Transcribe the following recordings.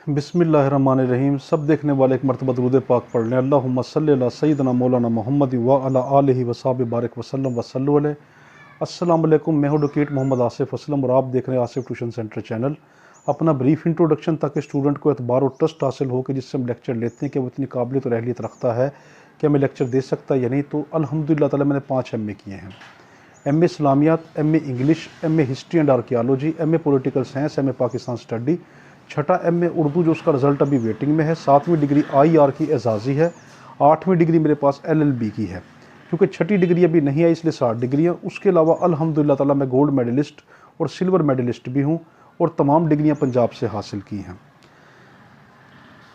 बिस्मिल्लाहिर्रहमानिर्रहीम। सब देखने वाले एक मरतबा दुरूद पाक पढ़ लें। अल्लाहुम्मा सल्ली अला सय्यिदना मौलाना मोहम्मद व अला आलिहि व सहाबिहि बारिक वसल्लम वसल्लु अलैहि। अस्सलाम वालेकुम, मैं हूं एडवोकेट मोहम्मद आसिफ असलम और आप देख रहे हैं आसिफ ट्यूशन सेंटर चैनल। अपना ब्रीफ इंट्रोडक्शन ताकि स्टूडेंट को एतबार और ट्रस्ट हासिल हो कि जिससे हम लेक्चर लेते हैं कि वो इतनी काबिलियत और अहलियत रखता है कि हमें लेक्चर दे सकता है या नहीं। तो अल्हम्दुलिल्लाह ताला मैंने 5 MA किए हैं। MA इस्लामियात, MA English, MA history and archaeology, MA political science, MA Pakistan study, छठा MA उर्दू जो उसका रिज़ल्ट अभी वेटिंग में है। 7वीं डिग्री IR की एजाज़ी है। 8वीं डिग्री मेरे पास LLB की है। क्योंकि छठी डिग्री अभी नहीं आई इसलिए 7 डिग्रियाँ। उसके अलावा अल्हम्दुलिल्लाह ताला मैं गोल्ड मेडलिस्ट और सिल्वर मेडलिस्ट भी हूँ और तमाम डिग्रियाँ पंजाब से हासिल की हैं।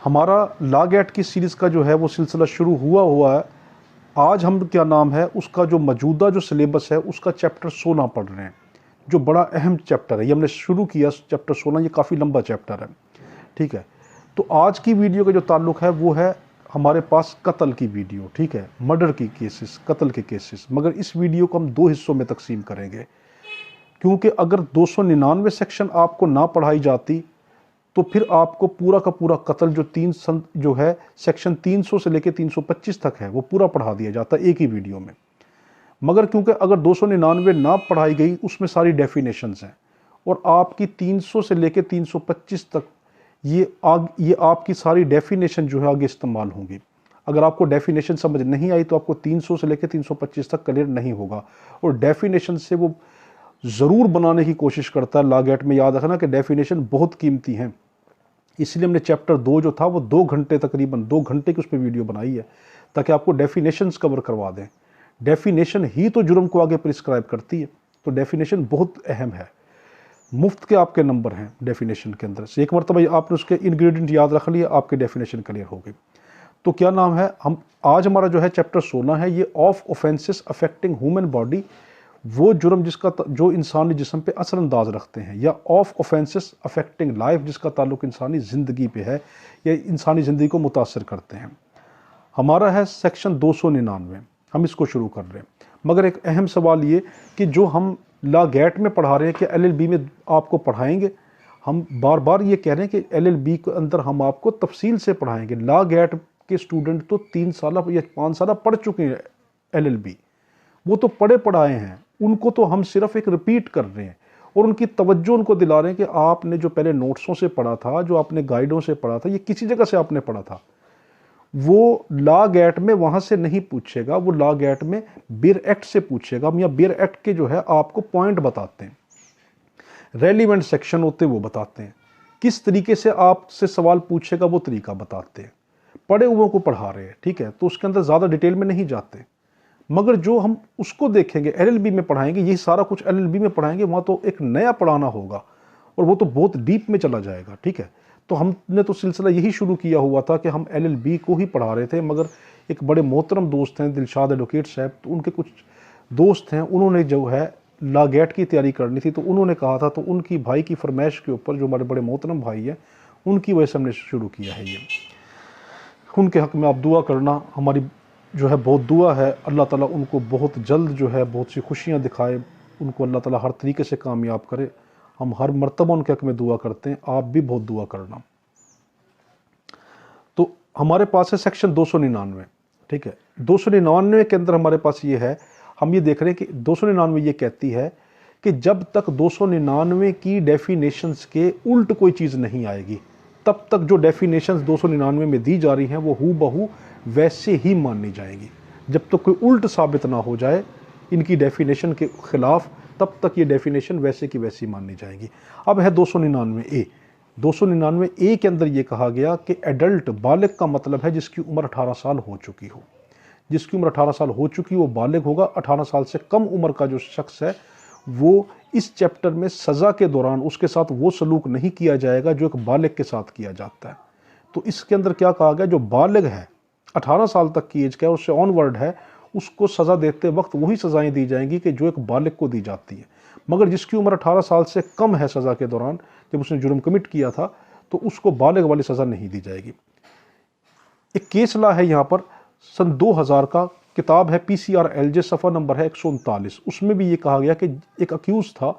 हमारा लॉ गेट की सीरीज़ का जो है वो सिलसिला शुरू हुआ है। आज हम क्या नाम है उसका जो मौजूदा जो सिलेबस है उसका चैप्टर 16 पढ़ रहे हैं, जो बड़ा अहम चैप्टर है। ये हमने शुरू किया चैप्टर 16, ये काफ़ी लंबा चैप्टर है, ठीक है। तो आज की वीडियो का जो ताल्लुक है वो है हमारे पास कत्ल की वीडियो, ठीक है, मर्डर की केसेस, कत्ल के केसेस। मगर इस वीडियो को हम 2 हिस्सों में तकसीम करेंगे, क्योंकि अगर 299 सेक्शन आपको ना पढ़ाई जाती तो फिर आपको पूरा का पूरा कत्ल जो है सेक्शन 300 से लेकर 325 तक है वो पूरा पढ़ा दिया जाता एक ही वीडियो में। मगर क्योंकि अगर 299 ना पढ़ाई गई उसमें सारी डेफिनेशंस हैं और आपकी 300 से लेकर 325 तक ये आपकी सारी डेफिनेशन जो है आगे इस्तेमाल होंगी। अगर आपको डेफिनेशन समझ नहीं आई तो आपको 300 से लेकर 325 तक क्लियर नहीं होगा। और डेफिनेशन से वो ज़रूर बनाने की कोशिश करता है। लॉ गेट में याद रखना कि डेफिनेशन बहुत कीमती हैं, इसलिए हमने चैप्टर 2 जो था वो 2 घंटे, तकरीबन 2 घंटे की उस पर वीडियो बनाई है ताकि आपको डेफिनेशंस कवर करवा दें। डेफिनेशन ही तो जुर्म को आगे प्रिस्क्राइब करती है, तो डेफिनेशन बहुत अहम है। मुफ्त के आपके नंबर हैं डेफिनेशन के अंदर से। एक मरतबा आपने उसके इंग्रेडिएंट याद रख लिए, आपके डेफिनेशन क्लियर हो गई। तो क्या नाम है, हम आज हमारा जो है चैप्टर 16 है, ये of offences affecting human body, वो जुर्म जो इंसानी जिस्म पे असरअंदाज रखते हैं, या ऑफ ऑफेंसेस अफेक्टिंग लाइफ जिसका ताल्लुक इंसानी ज़िंदगी पे है या इंसानी ज़िंदगी को मुतासर करते हैं। हमारा है सेक्शन 299, हम इसको शुरू कर रहे हैं। मगर एक अहम सवाल ये कि जो हम लॉ गेट में पढ़ा रहे हैं कि LLB में आपको पढ़ाएंगे, हम बार बार ये कह रहे हैं कि LLB के अंदर हम आपको तफसील से पढ़ाएंगे। लॉ गेट के स्टूडेंट तो 3 साल या 5 साल पढ़ चुके हैं LLB, वो तो पढ़े पढ़ाए हैं, उनको तो हम सिर्फ एक रिपीट कर रहे हैं और उनकी तवज्जो उनको दिला रहे हैं कि आपने जो पहले नोट्सों से पढ़ा था, जो आपने गाइडों से पढ़ा था, ये किसी जगह से आपने पढ़ा था, वो लॉ गेट में वहाँ से नहीं पूछेगा, वो लॉ गेट में बेयर एक्ट से पूछेगा। हम यहाँ बेयर एक्ट के जो है आपको पॉइंट बताते हैं, रेलिवेंट सेक्शन होते हैं वो बताते हैं, किस तरीके से आपसे सवाल पूछेगा वो तरीका बताते हैं। पढ़े हुओं को पढ़ा रहे हैं, ठीक है, तो उसके अंदर ज़्यादा डिटेल में नहीं जाते। मगर जो हम उसको देखेंगे LLB में पढ़ाएंगे, यही सारा कुछ LLB में पढ़ाएंगे, वहाँ तो एक नया पढ़ाना होगा और वो तो बहुत डीप में चला जाएगा, ठीक है। तो हमने तो सिलसिला यही शुरू किया हुआ था कि हम LLB को ही पढ़ा रहे थे। मगर एक बड़े मोहतरम दोस्त हैं दिलशाद एडवोकेट साहब, तो उनके कुछ दोस्त हैं, उन्होंने जो है लॉ गेट की तैयारी करनी थी, तो उन्होंने कहा था, तो उनकी भाई की फरमाइश के ऊपर, जो हमारे बड़े मोहतरम भाई हैं, उनकी वजह से हमने शुरू किया है ये। उनके हक़ में आप दुआ करना, हमारी जो है बहुत दुआ है। अल्लाह ताला उनको बहुत जल्द जो है बहुत सी खुशियाँ दिखाए, उनको अल्लाह ताला हर तरीके से कामयाब करे। हम हर मर्तबा उनके हक़ में दुआ करते हैं, आप भी बहुत दुआ करना। तो हमारे पास है सेक्शन 299, ठीक है। 299 के अंदर हमारे पास ये है, हम ये देख रहे हैं कि 299 ये कहती है कि जब तक 299 की डेफिनेशंस के उल्ट कोई चीज़ नहीं आएगी, तब तक जो डेफिनेशंस 299 में दी जा रही हैं वो हूबहू वैसे ही माननी जाएंगी। जब तक कोई उल्ट साबित ना हो जाए इनकी डेफिनेशन के ख़िलाफ़, तब तक ये डेफिनेशन वैसे की वैसी माननी जाएंगी। अब है 299A। 299A के अंदर ये कहा गया कि एडल्ट, बालिग का मतलब है जिसकी उम्र 18 साल हो चुकी हो। जिसकी उम्र 18 साल हो चुकी वो बालिग होगा। 18 साल से कम उम्र का जो शख्स है वो इस चैप्टर में सज़ा के दौरान उसके साथ वो सलूक नहीं किया जाएगा जो एक बालिग के साथ किया जाता है। तो इसके अंदर क्या कहा गया, जो बालिग है, 18 साल तक की एज का है, उससे ऑनवर्ड है, उसको सज़ा देते वक्त वही सज़ाएं दी जाएंगी कि जो एक बालिग को दी जाती है। मगर जिसकी उम्र 18 साल से कम है सज़ा के दौरान, जब उसने जुर्म कमिट किया था, तो उसको बालिग वाली सज़ा नहीं दी जाएगी। एक केस ला है यहाँ पर सन 2000 का, किताब है PCR LJ, सफ़ा नंबर है 139। उसमें भी ये कहा गया कि एक अक्यूज़ था,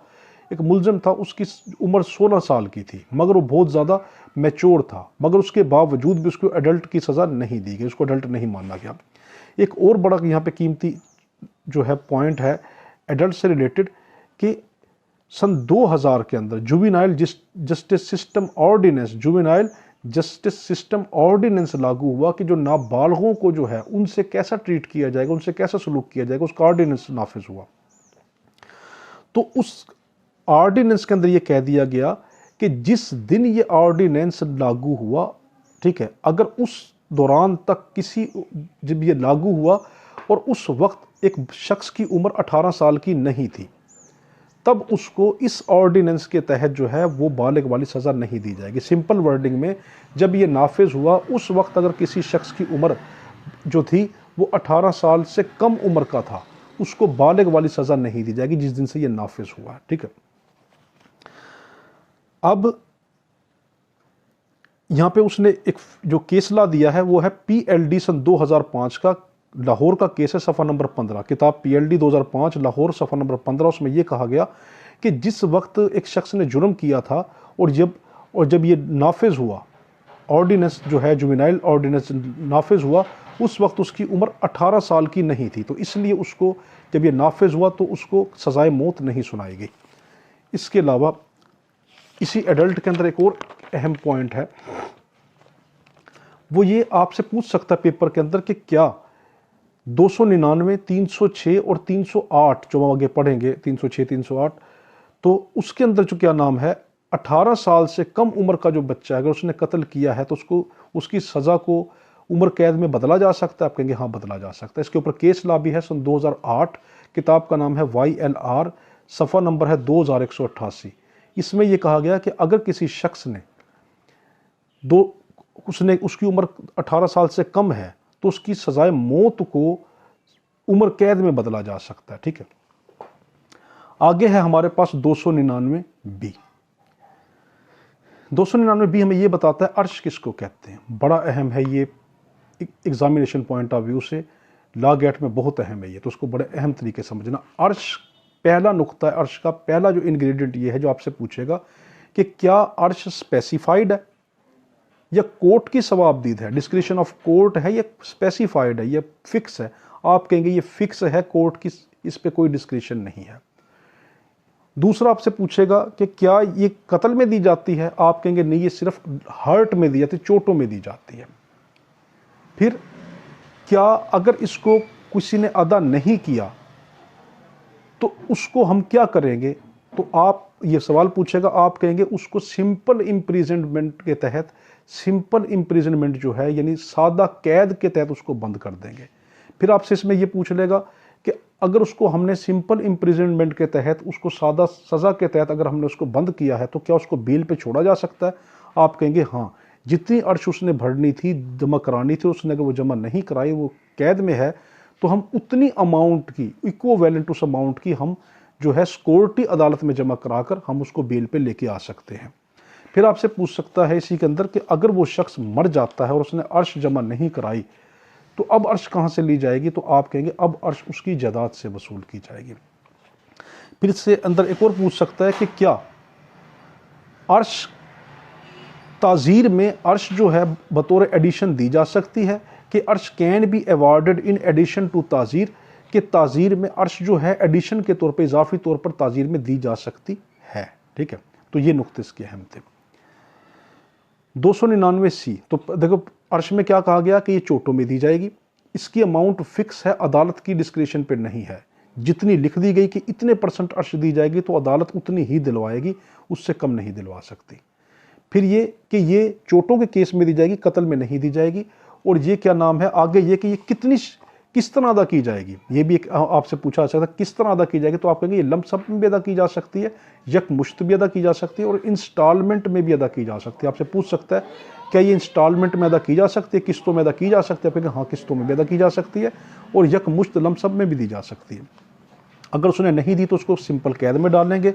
एक मुलजिम था, उसकी उम्र 16 साल की थी, मगर वो बहुत ज़्यादा मैच्योर था, मगर उसके बावजूद भी उसको एडल्ट की सज़ा नहीं दी गई, उसको एडल्ट नहीं माना गया। एक और बड़ा यहाँ पे कीमती जो है पॉइंट है एडल्ट से रिलेटेड कि सन 2000 के अंदर जुवेनाइल जस्टिस सिस्टम ऑर्डिनेंस लागू हुआ कि जो नाबालगों को जो है उनसे कैसा ट्रीट किया जाएगा, उनसे कैसा सलूक किया जाएगा, उसका ऑर्डिनेंस नाफिज हुआ। तो उस ऑर्डिनेंस के अंदर ये कह दिया गया कि जिस दिन ये ऑर्डिनेंस लागू हुआ, ठीक है, अगर उस दौरान तक जब ये लागू हुआ और उस वक्त एक शख्स की उम्र 18 साल की नहीं थी, तब उसको इस ऑर्डिनेंस के तहत जो है वो बालिग वाली सज़ा नहीं दी जाएगी। सिंपल वर्डिंग में जब ये नाफिज हुआ उस वक्त अगर किसी शख्स की उम्र जो थी वो 18 साल से कम उम्र का था, उसको बालिग वाली सज़ा नहीं दी जाएगी जिस दिन से ये नाफिज हुआ है, ठीक है। अब यहाँ पे उसने एक जो केस ला दिया है वो है PLD सन 2005 का, लाहौर का केस है, सफ़ा नंबर 15, किताब PLD 2005 लाहौर सफ़ा नंबर 15। उसमें यह कहा गया कि जिस वक्त एक शख्स ने जुर्म किया था और जब ये नाफिज हुआ, ऑर्डिनेंस जो है जुवेनाइल ऑर्डिनेंस नाफिज हुआ, उस वक्त उसकी उम्र 18 साल की नहीं थी, तो इसलिए उसको जब ये नाफिज हुआ तो उसको सज़ाए मौत नहीं सुनाई गई। इसके अलावा इसी एडल्ट के अंदर एक और अहम पॉइंट है, वो ये आपसे पूछ सकता है पेपर के अंदर कि क्या 299, 306 और 308 जो हम आगे पढ़ेंगे, 306, 308, तो उसके अंदर जो क्या नाम है 18 साल से कम उम्र का जो बच्चा है अगर उसने कत्ल किया है तो उसकी सज़ा को उम्र कैद में बदला जा सकता है। आप कहेंगे हाँ बदला जा सकता है। इसके ऊपर केस ला भी है सन 2008, किताब का नाम है YLR, सफ़ा नंबर है 2188। इसमें यह कहा गया कि अगर किसी शख्स ने उसकी उम्र 18 साल से कम है तो उसकी सजाए मौत को उम्र कैद में बदला जा सकता है, ठीक है। आगे है हमारे पास 299B। 299B हमें यह बताता है अर्श किसको कहते हैं। बड़ा अहम है ये, एग्जामिनेशन पॉइंट ऑफ व्यू से लॉ गेट में बहुत अहम है ये, तो उसको बड़े अहम तरीके से समझना। अर्श पहला नुक्ता है, अर्श का पहला जो इंग्रेडिएंट ये है जो आपसे पूछेगा कि क्या अर्श स्पेसिफाइड है या कोर्ट की सवाबदीद है, डिस्क्रिशन ऑफ कोर्ट है, या स्पेसिफाइड है, या फिक्स है। आप कहेंगे ये फिक्स है, कोर्ट की इस पे कोई डिस्क्रिशन नहीं है। दूसरा आपसे पूछेगा कि क्या ये कत्ल में दी जाती है, आप कहेंगे नहीं, ये सिर्फ हर्ट में दी जाती है, चोटों में दी जाती है। फिर क्या अगर इसको किसी ने अदा नहीं किया तो उसको हम क्या करेंगे, तो आप ये सवाल पूछेगा, आप कहेंगे उसको सिंपल इम्प्रिजनमेंट के तहत, सिंपल इम्प्रिजनमेंट जो है यानी सादा कैद के तहत उसको बंद कर देंगे। फिर आपसे इसमें यह पूछ लेगा कि अगर उसको हमने सिंपल इम्प्रिजनमेंट के तहत, उसको सादा सज़ा के तहत अगर हमने उसको बंद किया है तो क्या उसको बेल पे छोड़ा जा सकता है। आप कहेंगे हाँ, जितनी अर्श उसने भरनी थी, जमा करानी थी, उसने अगर वो जमा नहीं कराई, वो कैद में है, तो हम उतनी अमाउंट की, इक्विवेलेंट उस अमाउंट की हम जो है सिक्योरिटी अदालत में जमा कराकर हम उसको बेल पे लेके आ सकते हैं। फिर आपसे पूछ सकता है इसी के अंदर कि अगर वो शख्स मर जाता है और उसने अर्श जमा नहीं कराई तो अब अर्श कहाँ से ली जाएगी, तो आप कहेंगे अब अर्श उसकी जायदाद से वसूल की जाएगी। फिर इससे अंदर एक और पूछ सकता है कि क्या अर्श ताज़ीर में अर्श जो है बतौर एडिशन दी जा सकती है, कि अर्श can be awarded in addition to ताज़ीर, कि ताज़ीर में अर्श जो है एडिशन के तौर पर, इजाफी तौर पर ताज़ीर में दी जा सकती है, ठीक है। तो ये नुक्ते इसके अहम थे। 299C, तो देखो अर्श में क्या कहा गया कि ये चोटों में दी जाएगी, इसकी अमाउंट फिक्स है, अदालत की डिस्क्रिशन पे नहीं है। जितनी लिख दी गई कि इतने % अर्श दी जाएगी तो अदालत उतनी ही दिलवाएगी, उससे कम नहीं दिलवा सकती। फिर ये कि ये चोटों के केस में दी जाएगी, कत्ल में नहीं दी जाएगी। और ये क्या नाम है आगे, ये कि ये किस तरह अदा की जाएगी, ये भी एक आपसे पूछा जा सकता है किस तरह अदा की जाएगी, तो आप कहेंगे ये लंप सम में भी अदा की जा सकती है, यकमुश्त भी अदा की जा सकती है, और इंस्टॉलमेंट में भी अदा की जा सकती है। आपसे पूछ सकता है क्या ये इंस्टॉलमेंट में अदा की जा सकती है, किस्तों में अदा की जा सकती है, आप कहेंगे हाँ किस्तों में भी अदा की जा सकती है, और यकमुश्त लंप सम में भी दी जा सकती है। अगर उसने नहीं दी तो उसको सिंपल कैद में डालेंगे,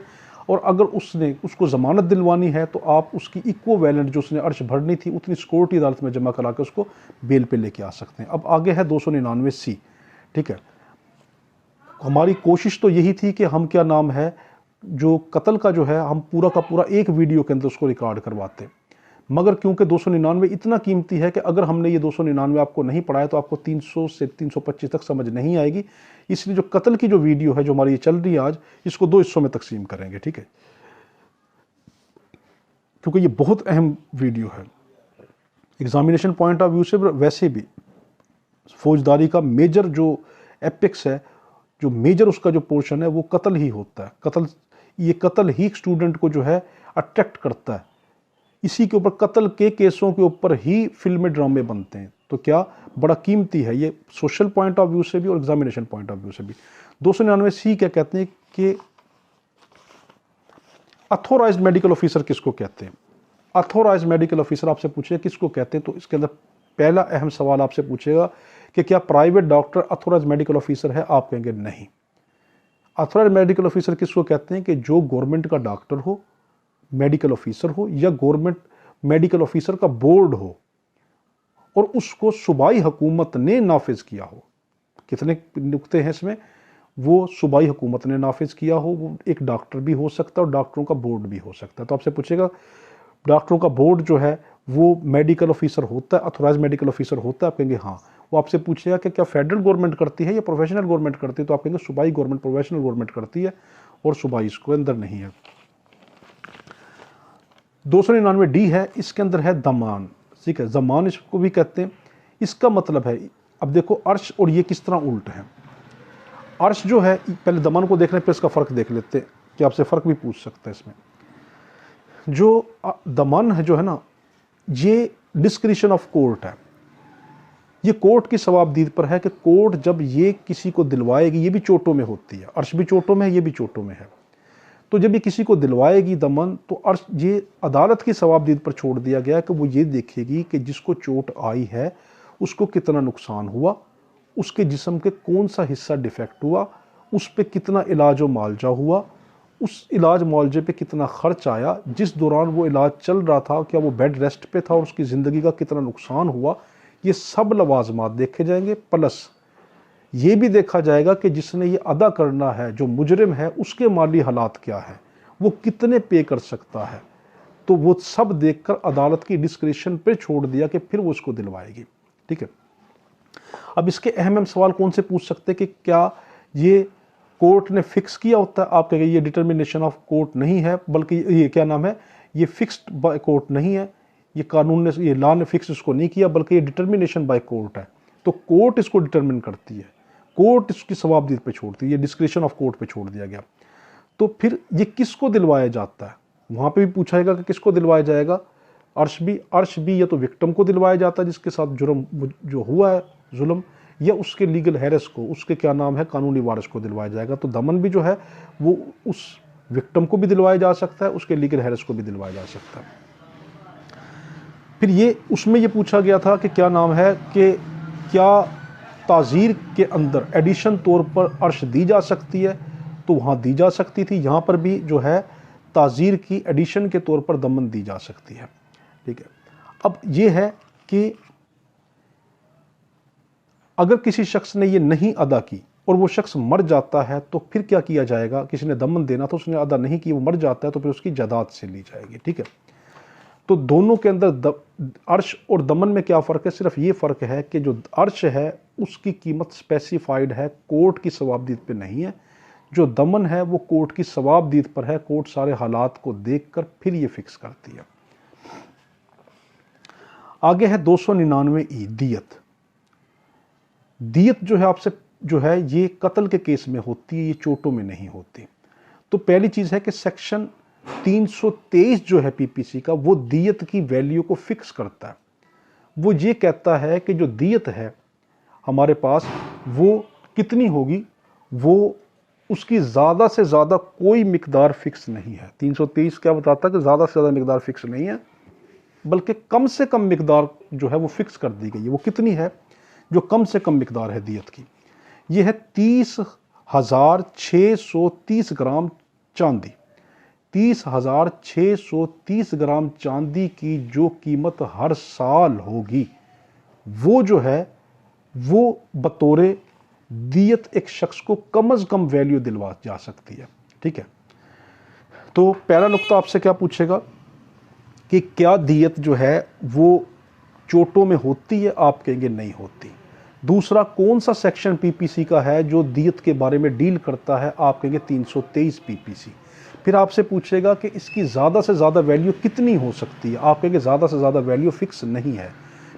और अगर उसने उसको ज़मानत दिलवानी है तो आप उसकी इक्विवेलेंट जो उसने अर्श भरनी थी उतनी सिक्योरिटी अदालत में जमा करा के उसको बेल पे लेके आ सकते हैं। अब आगे है 299C, ठीक है। हमारी कोशिश तो यही थी कि हम क्या नाम है जो कत्ल का जो है हम पूरा का पूरा एक वीडियो के अंदर उसको रिकॉर्ड करवाते, मगर क्योंकि 299 इतना कीमती है कि अगर हमने ये 299 आपको नहीं पढ़ाया तो आपको 300 से 325 तक समझ नहीं आएगी। इसलिए जो कत्ल की जो वीडियो है जो हमारी ये चल रही है आज, इसको 2 हिस्सों में तकसीम करेंगे, ठीक है, क्योंकि ये बहुत अहम वीडियो है एग्जामिनेशन पॉइंट ऑफ व्यू से। वैसे भी फौजदारी का मेजर जो एपिक्स है, जो मेजर उसका जो पोर्शन है वो कत्ल ही होता है। ये कत्ल ही स्टूडेंट को जो है अट्रैक्ट करता है। इसी के ऊपर, कत्ल के केसों के ऊपर ही फिल्में ड्रामे बनते हैं। तो क्या बड़ा कीमती है ये सोशल पॉइंट ऑफ व्यू से भी और एग्जामिनेशन पॉइंट ऑफ व्यू से भी। 299 क्या कहते हैं कि अथॉराइज्ड मेडिकल ऑफिसर किसको कहते हैं। अथॉराइज्ड मेडिकल ऑफिसर आपसे पूछेगा किसको कहते हैं, तो इसके अंदर पहला अहम सवाल आपसे पूछेगा कि क्या private doctor authorised medical officer है। आप कहेंगे नहीं। अथॉराइज्ड मेडिकल ऑफिसर किसको कहते हैं कि जो गवर्नमेंट का डॉक्टर हो, मेडिकल ऑफिसर हो, या गवर्नमेंट मेडिकल ऑफिसर का बोर्ड हो और उसको सूबाई हुकूमत ने नाफिज किया हो। कितने नुक्ते हैं इसमें, वो सूबाई हुकूमत ने नाफिज किया हो। वो एक डॉक्टर भी हो सकता है और डॉक्टरों का बोर्ड भी हो सकता है। तो आपसे पूछेगा डॉक्टरों का बोर्ड जो है वो मेडिकल ऑफिसर होता है, अथॉराइज्ड मेडिकल ऑफिसर होता है। आप कहेंगे हाँ। वो आपसे पूछेगा कि क्या फेडरल गवर्नमेंट करती है या प्रोफेशनल गवर्नमेंट करती है, तो आप कहेंगे सूबाई गवर्नमेंट, प्रोफेशनल गवर्नमेंट करती है और सूबाई इसको अंदर नहीं है। 299D है, इसके अंदर है दमान, ठीक है, जमान इसको भी कहते हैं। इसका मतलब है, अब देखो अर्श और ये किस तरह उल्ट है। अर्श जो है, पहले दमान को देख रहे हैं फिर इसका फ़र्क देख लेते हैं कि आपसे फ़र्क भी पूछ सकता है इसमें। जो दमान है जो है ना, ये डिस्क्रिशन ऑफ कोर्ट है। ये कोर्ट की सवाबदीद पर है कि कोर्ट जब ये किसी को दिलवाएगी, ये भी चोटों में होती है, अर्श भी चोटों में है, ये भी चोटों में है। तो जब ये किसी को दिलवाएगी दमन, तो अर्श ये अदालत की सवाबदीद पर छोड़ दिया गया कि वो ये देखेगी कि जिसको चोट आई है उसको कितना नुकसान हुआ, उसके जिस्म के कौन सा हिस्सा डिफेक्ट हुआ, उस पर कितना इलाज व मुआवजा हुआ, उस इलाज मुआवजे पे कितना ख़र्च आया, जिस दौरान वो इलाज चल रहा था क्या वो बेड रेस्ट पे था और उसकी ज़िंदगी का कितना नुकसान हुआ। ये सब लवाजमात देखे जाएंगे। प्लस ये भी देखा जाएगा कि जिसने ये अदा करना है, जो मुजरिम है, उसके माली हालात क्या है, वो कितने पे कर सकता है। तो वो सब देखकर अदालत की डिस्क्रिशन पे छोड़ दिया कि फिर वो उसको दिलवाएगी, ठीक है। अब इसके अहम सवाल कौन से पूछ सकते कि क्या ये कोर्ट ने फिक्स किया होता है। आप कहेंगे ये डिटर्मिनेशन ऑफ कोर्ट नहीं है, बल्कि ये क्या नाम है, ये फिक्स्ड बाय कोर्ट नहीं है, ये कानून ने, ये लॉ ने फिक्स इसको नहीं किया, बल्कि ये डिटर्मिनेशन बाय कोर्ट है। तो कोर्ट इसको डिटर्मिन करती है, कोर्ट इसकी सवाबदीद पे छोड़ती है, ये डिस्क्रिशन ऑफ कोर्ट पे छोड़ दिया गया। तो फिर ये किसको दिलवाया जाता है, वहाँ पे भी पूछाएगा कि किसको दिलवाया जाएगा। अर्श भी या तो विक्टिम को दिलवाया जाता है जिसके साथ जुर्म जो हुआ है, जुल्म, या उसके लीगल हेरस को, उसके क्या नाम है, कानूनी वारिस को दिलवाया जाएगा। तो दमन भी जो है वो उस विक्टिम को भी दिलवाया जा सकता है, उसके लीगल हेरस को भी दिलवाया जा सकता है। फिर ये उसमें ये पूछा गया था कि क्या नाम है कि क्या ताज़ीर के अंदर एडिशन तौर पर अर्श दी जा सकती है, तो वहाँ दी जा सकती थी। यहाँ पर भी जो है ताज़ीर की एडिशन के तौर पर दमन दी जा सकती है, ठीक है। अब ये है कि अगर किसी शख्स ने ये नहीं अदा की और वो शख्स मर जाता है तो फिर क्या किया जाएगा। किसी ने दमन देना तो उसने अदा नहीं की, वो मर जाता है तो फिर उसकी जायदाद से ली जाएगी, ठीक है। तो दोनों के अंदर अर्श और दमन में क्या फ़र्क है, सिर्फ ये फ़र्क है कि जो अर्श है उसकी कीमत स्पेसिफाइड है, कोर्ट की सवाबदीद पे नहीं है। जो दमन है वो कोर्ट की सवाबदीद पर है, कोर्ट सारे हालात को देखकर फिर ये फिक्स करती है। आगे है 299E दियत। दियत जो है आपसे जो है ये कत्ल के केस में होती है, ये चोटों में नहीं होती। तो पहली चीज़ है कि सेक्शन 323 जो है पीपीसी का, वो दियत की वैल्यू को फिक्स करता है। वो ये कहता है कि जो दियत है हमारे पास वो कितनी होगी, वो उसकी ज़्यादा से ज़्यादा कोई मिकदार फिक्स नहीं है। 323 क्या बताता है कि ज़्यादा से ज़्यादा मिकदार फिक्स नहीं है, बल्कि कम से कम मिकदार जो है वो फिक्स कर दी गई है। वो कितनी है, जो कम से कम मिकदार है दियत की, ये है 30,630 ग्राम चांदी। 30,630 ग्राम चांदी की जो कीमत हर साल होगी, वो जो है वो बतौरे दियत एक शख्स को कम अज़ कम वैल्यू दिलवा जा सकती है, ठीक है। तो पहला नुक्ता आपसे क्या पूछेगा कि क्या दियत जो है वो चोटों में होती है, आप कहेंगे नहीं होती। दूसरा, कौन सा सेक्शन पीपीसी का है जो दियत के बारे में डील करता है, आप कहेंगे 323 पीपीसी। फिर आपसे पूछेगा कि इसकी ज़्यादा से ज़्यादा वैल्यू कितनी हो सकती है, आप कहेंगे ज़्यादा से ज़्यादा वैल्यू फिक्स नहीं है।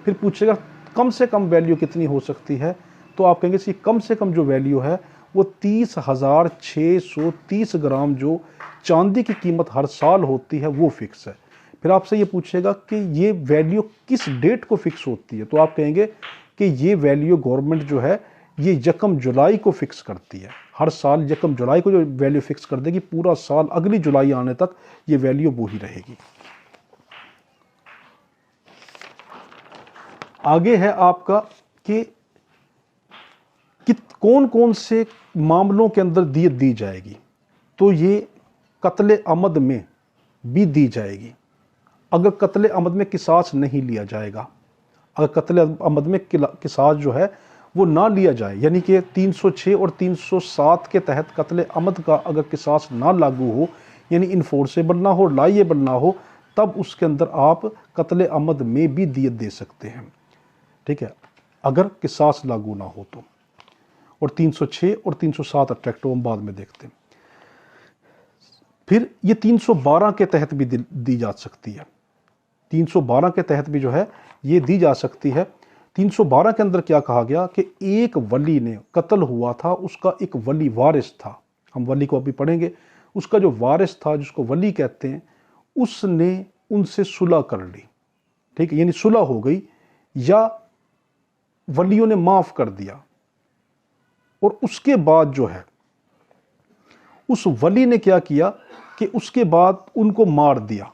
फिर पूछेगा कम से कम वैल्यू कितनी हो सकती है, तो आप कहेंगे इसकी कम से कम जो वैल्यू है वो 30,630 ग्राम जो चांदी की कीमत हर साल होती है वो फिक्स है। फिर आपसे ये पूछेगा कि ये वैल्यू किस डेट को फिक्स होती है, तो आप कहेंगे कि ये वैल्यू गवर्नमेंट जो है ये 1 जुलाई को फिक्स करती है। हर साल 1 जुलाई को जो वैल्यू फिक्स कर देगी, पूरा साल अगली जुलाई आने तक ये वैल्यू वो ही रहेगी। आगे है आपका कि कौन कौन से मामलों के अंदर दियत दी जाएगी, तो ये कत्ले अमद में भी दी जाएगी अगर कत्ले अमद में किसास नहीं लिया जाएगा। अगर कत्ले अमद में किसास जो है वो ना लिया जाए, यानी कि 306 और 307 के तहत कत्ले अमद का अगर किसास ना लागू हो, यानी इन्फोर्सेबल ना हो, लाइएबल ना हो, तब उसके अंदर आप कत्ले अमद में भी दियत दे सकते हैं। ठीक है, अगर किसास लागू ना हो तो। और 306 और 307 अट्रैक्टिव हम बाद में देखते हैं। फिर ये 312 के तहत भी दी जा सकती है। 312 के तहत भी जो है ये दी जा सकती है। 312 के अंदर क्या कहा गया कि एक वली ने कत्ल हुआ था, उसका एक वली वारिस था, हम वली को अभी पढ़ेंगे, उसका जो वारिस था जिसको वली कहते हैं, उसने उनसे सुलह कर ली। ठीक है, यानी सुलह हो गई या वलियों ने माफ कर दिया, और उसके बाद जो है उस वली ने क्या किया कि उसके बाद उनको मार दिया,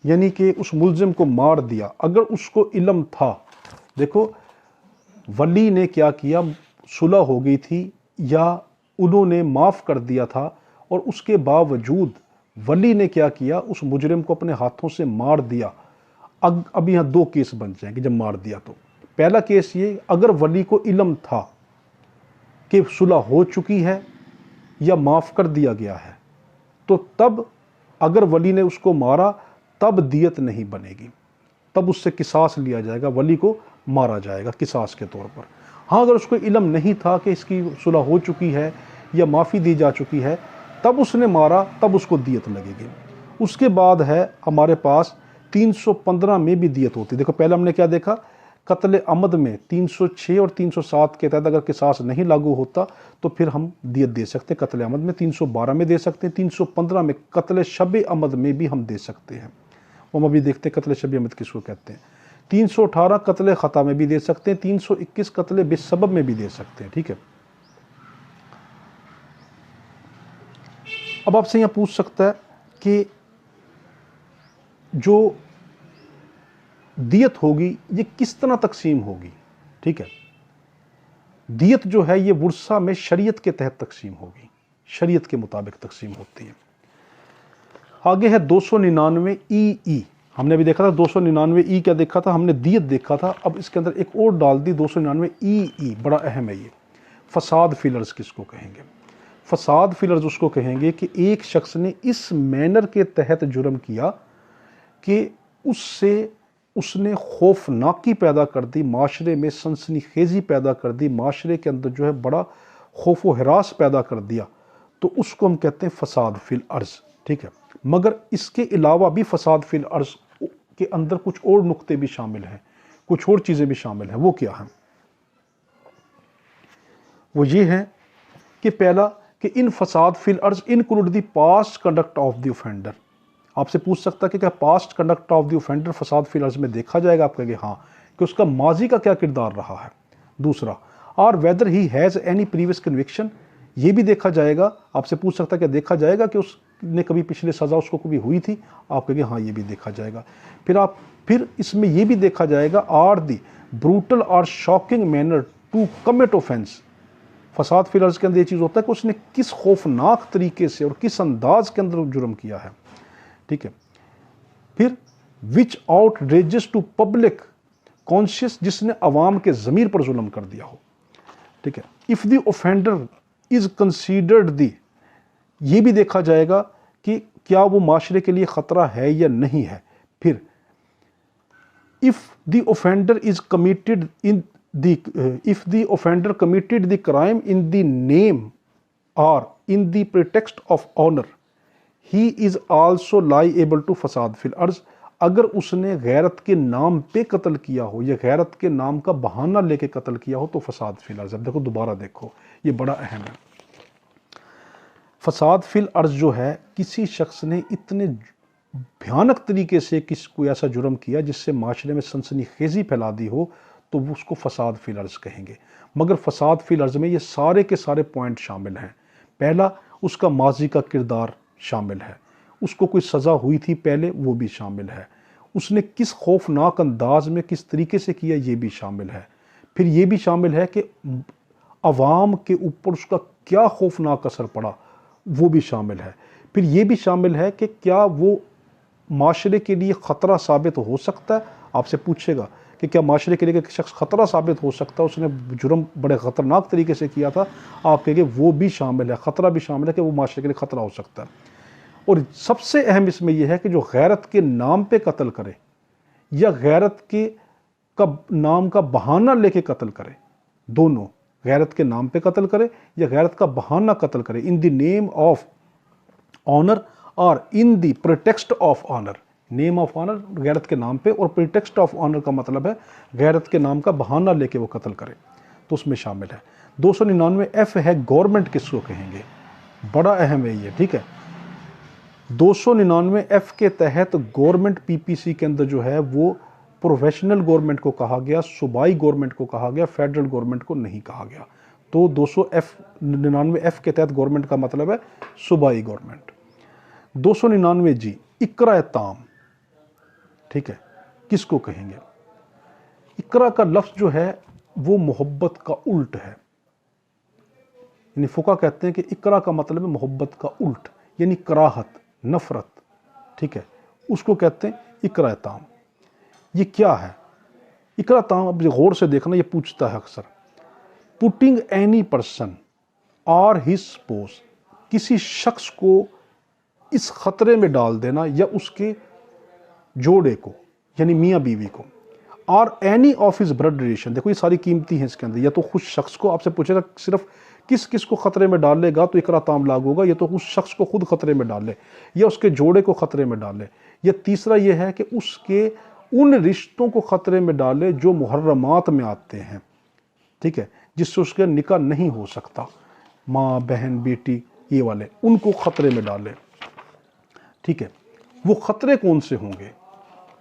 यानी कि उस मुल्जिम को मार दिया। अगर उसको इल्म था, देखो वली ने क्या किया, सुलह हो गई थी या उन्होंने माफ़ कर दिया था, और उसके बावजूद वली ने क्या किया, उस मुजरिम को अपने हाथों से मार दिया। अब यहाँ 2 केस बन जाएंगे जब मार दिया तो। पहला केस ये, अगर वली को इल्म था कि सुलह हो चुकी है या माफ़ कर दिया गया है, तो तब अगर वली ने उसको मारा तब दियत नहीं बनेगी, तब उससे किसास लिया जाएगा, वली को मारा जाएगा किसास के तौर पर। हाँ, अगर उसको इल्म नहीं था कि इसकी सुलह हो चुकी है या माफ़ी दी जा चुकी है, तब उसने मारा, तब उसको दियत लगेगी। उसके बाद है हमारे पास 315 में भी दियत होती है। देखो पहले हमने क्या देखा, कत्ले अमद में 306 और 307 के तहत अगर किसास नहीं लागू होता तो फिर हम दियत दे सकते हैं कत्ले अमद में, 312 में दे सकते हैं, 315 में कत्ले शब अमद में भी हम दे सकते हैं। हम अभी देखते हैं कत्ले शब अमद किसको कहते हैं। 318 कत्ले ख़ता में भी दे सकते हैं, 321 कत्ले बेसबब में भी दे सकते हैं। ठीक है, अब आपसे यहाँ पूछ सकता है कि जो दियत होगी ये किस तरह तकसीम होगी। ठीक है, दियत जो है ये वुर्सा में शरीयत के तहत तकसीम होगी, शरीयत के मुताबिक तकसीम होती है। आगे है 299 ई। हमने भी देखा था 299 ई क्या देखा था, हमने दियत देखा था। अब इसके अंदर एक और डाल दी 299 ई, बड़ा अहम है ये। फसाद फिलर्स किसको कहेंगे? फसाद फिलर्स उसको कहेंगे कि एक शख्स ने इस मैनर के तहत जुर्म किया कि उसने खौफनाकी पैदा कर दी, माशरे में सनसनीखेज़ी पैदा कर दी, माशरे के अंदर जो है बड़ा खौफ व हिरास पैदा कर दिया, तो उसको हम कहते हैं फसाद फिल अर्ज़। ठीक है, मगर इसके अलावा भी फसाद फिल अर्ज़ के अंदर कुछ और नुक्ते भी शामिल हैं, कुछ और चीज़ें भी शामिल हैं। वो क्या हैं? वो ये हैं कि पहला कि इन फसाद फिल अर्ज़ include the past conduct of the offender. आपसे पूछ सकता है कि क्या past conduct of the offender फसाद फिल अर्ज़ में देखा जाएगा? आप कहेंगे हाँ, कि उसका माजी का क्या किरदार रहा है। दूसरा, और weather he has any previous conviction, ये भी देखा जाएगा। आपसे पूछ सकता है क्या देखा जाएगा कि उसने कभी पिछले सज़ा उसको कभी हुई थी? आप कहेंगे हाँ, ये भी देखा जाएगा। फिर इसमें ये भी देखा जाएगा आर दी ब्रूटल और shocking manner to commit offence. फसाद फिल अर्ज़ के अंदर ये चीज़ होता है कि उसने किस खौफनाक तरीके से और किस अंदाज के अंदर जुर्म किया है। ठीक है, फिर विच आउटरेजेस टू पब्लिक कॉन्शियस, जिसने अवाम के ज़मीर पर जुल्म कर दिया हो। ठीक है, if the offender is considered the, ये भी देखा जाएगा कि क्या वो माशरे के लिए ख़तरा है या नहीं है। फिर if the offender is committed in the if the offender committed the crime in the name or in the pretext of honor, he is also liable to fasad fil अर्ज। अगर उसने गैरत के नाम पे कत्ल किया हो या गैरत के नाम का बहाना लेके कत्ल किया हो तो फसाद फिल अर्ज। अब देखो दोबारा देखो, ये बड़ा अहम है। फसाद फिल अर्ज जो है, किसी शख्स ने इतने भयानक तरीके से किसी को ऐसा जुर्म किया जिससे माशरे में सनसनीखेज़ी फैला दी हो, तो वो उसको फसाद फिल अर्ज कहेंगे। मगर फसाद फिल अर्ज में ये सारे के सारे पॉइंट शामिल हैं। पहला, उसका माजी का किरदार शामिल है, उसको कोई सज़ा हुई थी पहले, वो भी शामिल है, उसने किस खौफनाक अंदाज में किस तरीके से किया, ये भी शामिल है। फिर ये भी शामिल है कि अवाम के ऊपर उसका क्या खौफनाक असर पड़ा, वो भी शामिल है। फिर ये भी शामिल है कि क्या वो माशरे के लिए ख़तरा साबित हो सकता है। आपसे पूछेगा कि क्या माशरे के लिए एक शख्स ख़तरा साबित हो सकता है, उसने जुर्म बड़े ख़तरनाक तरीके से किया था, आप कहेंगे वो भी शामिल है, ख़तरा भी शामिल है कि वो माशरे के लिए ख़तरा हो सकता है। और सबसे अहम इसमें यह है कि जो गैरत के नाम पे कत्ल करे या गैरत के नाम का बहाना लेके कत्ल करे, दोनों, गैरत के नाम पे कत्ल करे या गैरत का बहाना कत्ल करे, in the name of honour और in the pretext of honour. Name of honour गैरत के नाम पे, और प्रिटेक्स्ट ऑफ ऑनर का मतलब है गैरत के नाम का बहाना लेके वो कत्ल करे, तो उसमें शामिल है। 299 एफ है गवर्नमेंट किसको कहेंगे, बड़ा अहम है ये, ठीक है। 299 एफ के तहत गवर्नमेंट पीपीसी के अंदर जो है वो प्रोफेशनल गवर्नमेंट को कहा गया, सूबाई गवर्नमेंट को कहा गया, फेडरल गवर्नमेंट को नहीं कहा गया। तो 299 एफ के तहत गवर्नमेंट का मतलब है सूबाई गवर्नमेंट। 299 जी इकरा ताम, ठीक है, किसको कहेंगे। इकरा का लफ्ज़ जो है वो मोहब्बत का उल्ट है, यानी फुका कहते हैं कि इकरा का मतलब है मोहब्बत का उल्ट, यानी कराहत, नफरत, ठीक है, उसको कहते हैं इकरा ताम। ये क्या है इकरा ताम, अब गौर से देखना, ये पूछता है अक्सर। पुटिंग एनी पर्सन और हिज स्पोस, किसी शख्स को इस खतरे में डाल देना या उसके जोड़े को, यानी मियाँ बीवी को, और any of his blood relation. देखो ये सारी कीमती हैं इसके अंदर, या तो खुद शख्स को, आपसे पूछेगा सिर्फ किस किस को खतरे में डाल लेगा तो इकरा ताम लागू होगा, या तो उस शख्स को खुद खतरे में डाले या उसके जोड़े को खतरे में डाले, या तीसरा यह है कि उसके उन रिश्तों को खतरे में डाले जो मुहर्रमात में आते हैं, ठीक है, जिससे उसका निकाह नहीं हो सकता, माँ बहन बेटी ये वाले, उनको खतरे में डाले, ठीक है। वो खतरे कौन से होंगे।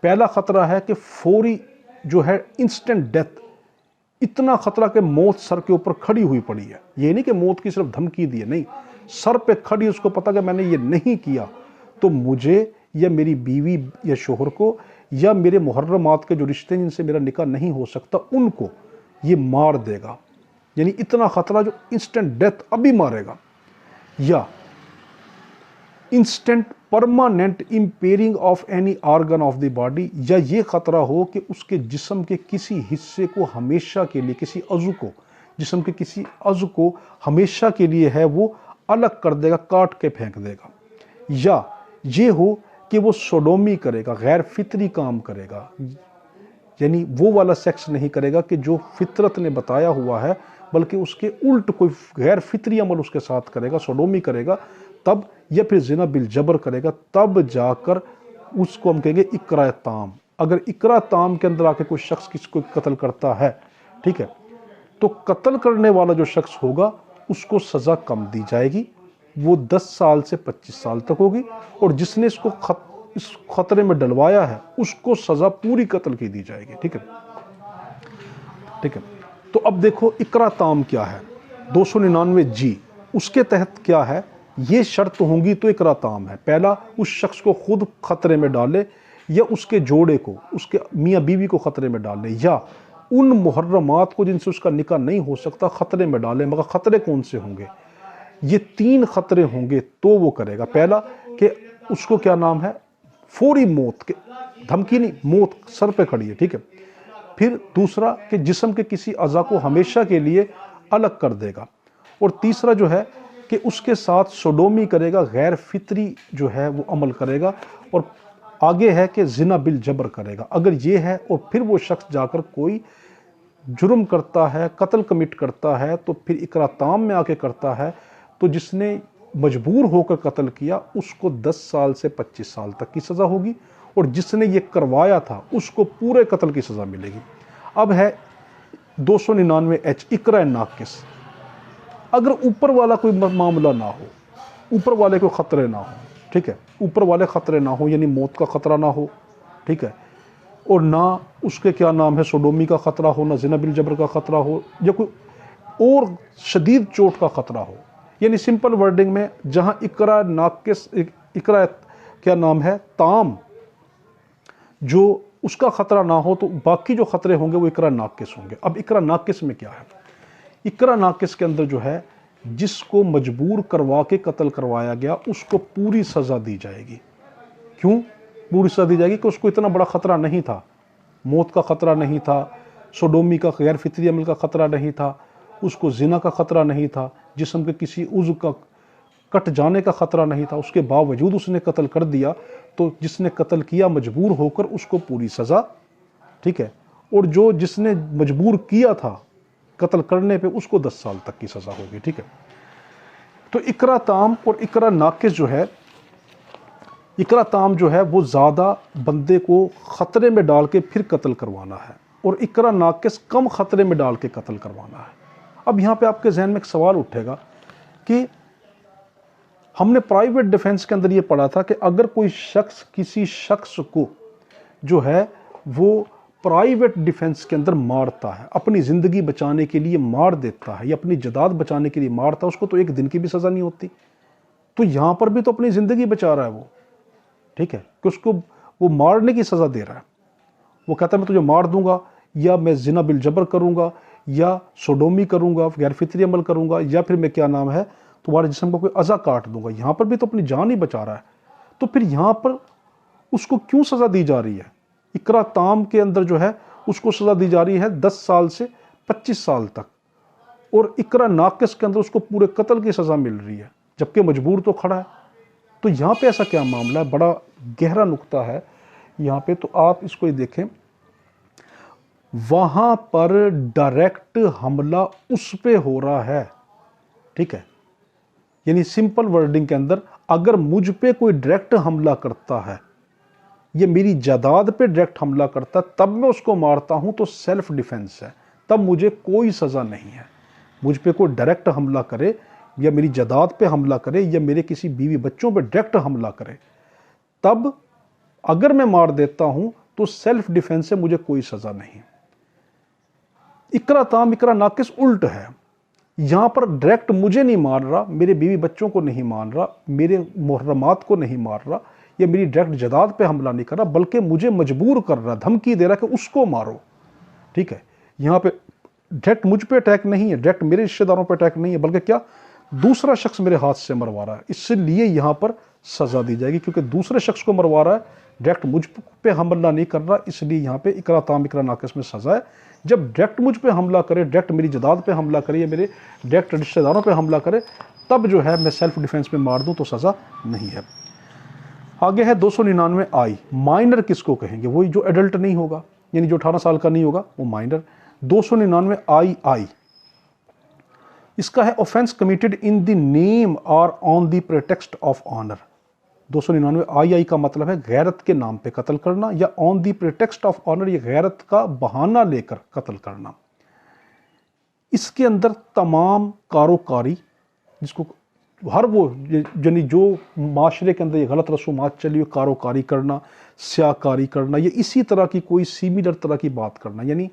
पहला खतरा है कि फौरी जो है इंस्टेंट डेथ, इतना खतरा कि मौत सर के ऊपर खड़ी हुई पड़ी है, ये नहीं कि मौत की सिर्फ धमकी दी है, नहीं, सर पे खड़ी, उसको पता कि मैंने ये नहीं किया तो मुझे या मेरी बीवी या शोहर को या मेरे मुहर्रमात के जो रिश्ते जिनसे मेरा निकाह नहीं हो सकता उनको ये मार देगा, यानी इतना खतरा जो इंस्टेंट डेथ अभी मारेगा। या instant permanent impairing of any organ of the body, या ये खतरा हो कि उसके जिस्म के किसी हिस्से को हमेशा के लिए, किसी अज़ु को, जिस्म के किसी अज़ु को हमेशा के लिए है वो अलग कर देगा, काट के फेंक देगा। या ये हो कि वो सोडोमी करेगा, गैर फितरी काम करेगा, यानी वो वाला सेक्स नहीं करेगा कि जो फितरत ने बताया हुआ है, बल्कि उसके उल्ट कोई गैर फितरी अमल उसके साथ करेगा, सोडोमी करेगा तब, या फिर जिना बिल जबर करेगा, तब जाकर उसको हम कहेंगे इकरा ताम। अगर इकरा ताम के अंदर आके कोई शख्स किसको कत्ल करता है, ठीक है, तो कत्ल करने वाला जो शख्स होगा उसको सज़ा कम दी जाएगी, वो 10 साल से 25 साल तक होगी, और जिसने इसको इस खतरे में डलवाया है उसको सज़ा पूरी कत्ल की दी जाएगी, ठीक है, ठीक है। तो अब देखो इकरा ताम क्या है, 299 जी, उसके तहत क्या है, ये शर्त होंगी तो इकरा ताम है। पहला, उस शख्स को खुद खतरे में डाले या उसके जोड़े को, उसके मियाँ बीवी को खतरे में डाले, या उन मुहर्रमात को जिनसे उसका निकाह नहीं हो सकता खतरे में डाले। मगर खतरे कौन से होंगे, ये 3 खतरे होंगे तो वो करेगा। पहला कि उसको क्या नाम है, फौरी मौत के, धमकी नहीं, मौत सर पे खड़ी है, ठीक है। फिर दूसरा कि जिस्म के किसी अज़ा को हमेशा के लिए अलग कर देगा, और तीसरा जो है कि उसके साथ सोडोमी करेगा, गैर फितरी जो है वो अमल करेगा, और आगे है कि जिना बिल जबर करेगा। अगर ये है और फिर वो शख्स जाकर कोई जुर्म करता है, कत्ल कमिट करता है, तो फिर इकरा ताम में आके करता है, तो जिसने मजबूर होकर कत्ल किया उसको 10 साल से 25 साल तक की सज़ा होगी, और जिसने ये करवाया था उसको पूरे कत्ल की सज़ा मिलेगी। अब है 299H इकरा नाकिस। अगर ऊपर वाला कोई मामला ना हो, ऊपर वाले को ख़तरे ना हो, ठीक है, ऊपर वाले ख़तरे ना हो, यानी मौत का ख़तरा ना हो, ठीक है, और ना उसके क्या नाम है सोडोमी का ख़तरा हो, ना जिना बिल जबर का ख़तरा हो, या कोई और शदीद चोट का ख़तरा हो, यानी सिंपल वर्डिंग में जहाँ इकरा नाकिस, इकरा क्या नाम है ताम जो उसका ख़तरा ना हो, तो बाकी जो ख़तरे होंगे वो इकरा नाकिस होंगे। अब इकरा नाकिस में क्या है? इकरा नाकिस के अंदर जो है जिसको मजबूर करवा के कत्ल करवाया गया उसको पूरी सज़ा दी जाएगी। क्यों पूरी सज़ा दी जाएगी? कि उसको इतना बड़ा ख़तरा नहीं था, मौत का ख़तरा नहीं था, सोडोमी का गैर फितरी अमल का ख़तरा नहीं था, उसको जिना का ख़तरा नहीं था, जिस्म के किसी उज़्व का कट जाने का ख़तरा नहीं था, उसके बावजूद उसने कत्ल कर दिया, तो जिसने कत्ल किया मजबूर होकर उसको पूरी सज़ा, ठीक है, और जो जिसने मजबूर किया था कत्ल करने पे उसको 10 साल तक की सज़ा होगी, ठीक है। तो इकरा ताम और इकरा नाकिस जो है, इकरा ताम जो है वो ज़्यादा बंदे को ख़तरे में डाल के फिर कत्ल करवाना है, और इकरा नाकिस कम ख़तरे में डाल के कत्ल करवाना है। अब यहाँ पे आपके जहन में एक सवाल उठेगा कि हमने प्राइवेट डिफेंस के अंदर ये पढ़ा था कि अगर कोई शख्स किसी शख्स को जो है वो प्राइवेट डिफेंस के अंदर मारता है, अपनी ज़िंदगी बचाने के लिए मार देता है या अपनी जदाद बचाने के लिए मारता है, उसको तो एक दिन की भी सज़ा नहीं होती। तो यहाँ पर भी तो अपनी ज़िंदगी बचा रहा है वो, ठीक है, कि उसको वो मारने की सज़ा दे रहा है। वो कहता है मैं तुझे मार दूंगा, या मैं जिना बिल जबर करूँगा, या सोडोमी करूँगा, गैर फितरी अमल करूँगा, या फिर मैं क्या नाम है तुम्हारे जिस्म को कोई अज़ा काट दूंगा। यहाँ पर भी तो अपनी जान ही बचा रहा है। तो फिर यहाँ पर उसको क्यों सज़ा दी जा रही है? इकरा ताम के अंदर जो है उसको सज़ा दी जा रही है 10 साल से 25 साल तक, और इकरा नाकिस के अंदर उसको पूरे कत्ल की सज़ा मिल रही है, जबकि मजबूर तो खड़ा है। तो यहाँ पे ऐसा क्या मामला है? बड़ा गहरा नुक्ता है यहाँ पे। तो आप इसको ही देखें, वहाँ पर डायरेक्ट हमला उस पे हो रहा है, ठीक है, यानी सिंपल वर्डिंग के अंदर अगर मुझ पे कोई डायरेक्ट हमला करता है, ये मेरी जायदाद पे डायरेक्ट हमला करता है, तब मैं उसको मारता हूं तो सेल्फ डिफेंस है, तब मुझे कोई सज़ा नहीं है। मुझ पे कोई डायरेक्ट हमला करे या मेरी जायदाद पे हमला करे या मेरे किसी बीवी बच्चों पे डायरेक्ट हमला करे, तब अगर मैं मार देता हूं तो सेल्फ डिफेंस से मुझे कोई सज़ा नहीं। इकरा ताम इकरा नाकिस उल्ट है। यहाँ पर डायरेक्ट मुझे नहीं मार रहा, मेरे बीवी बच्चों को नहीं मान रहा, मेरे मुहर्रमात को नहीं मार रहा, या मेरी डायरेक्ट जायदाद पे हमला नहीं कर रहा, बल्कि मुझे मजबूर कर रहा, धमकी दे रहा कि उसको मारो, ठीक है। यहाँ पे डायरेक्ट मुझ पे अटैक नहीं है, डायरेक्ट मेरे रिश्तेदारों पे अटैक नहीं है, बल्कि क्या दूसरा शख्स मेरे हाथ से मरवा रहा है, इसलिए यहाँ पर सज़ा दी जाएगी, क्योंकि दूसरे शख्स को मरवा रहा है, डायरेक्ट मुझ पे हमला नहीं कर रहा, इसलिए यहाँ पे इकरा ताम इकरा नाकिस में सज़ा है। जब डायरेक्ट मुझ पे हमला करे, डायरेक्ट मेरी जायदाद पे हमला करे या मेरे डायरेक्ट रिश्तेदारों पे हमला करे, तब जो है मैं सेल्फ डिफेंस में मार दूं तो सज़ा नहीं है। आगे है 299I। माइनर किसको कहेंगे? वही जो एडल्ट नहीं होगा, यानी जो 18 साल का नहीं होगा, वो माइनर। 299II इसका है offence committed in the name और on the pretext of honour. 299II का मतलब है गैरत के नाम पे कत्ल करना, या on the pretext of honour, ये गैरत का बहाना लेकर कत्ल करना। इसके अंदर तमाम कारोकारी, जिसको हर वो यानी जो माशरे के अंदर ये गलत रसूमात चली हुई, कारोकारी करना, स्याकारी करना, ये इसी तरह की कोई सिमिलर तरह की बात करना, यानी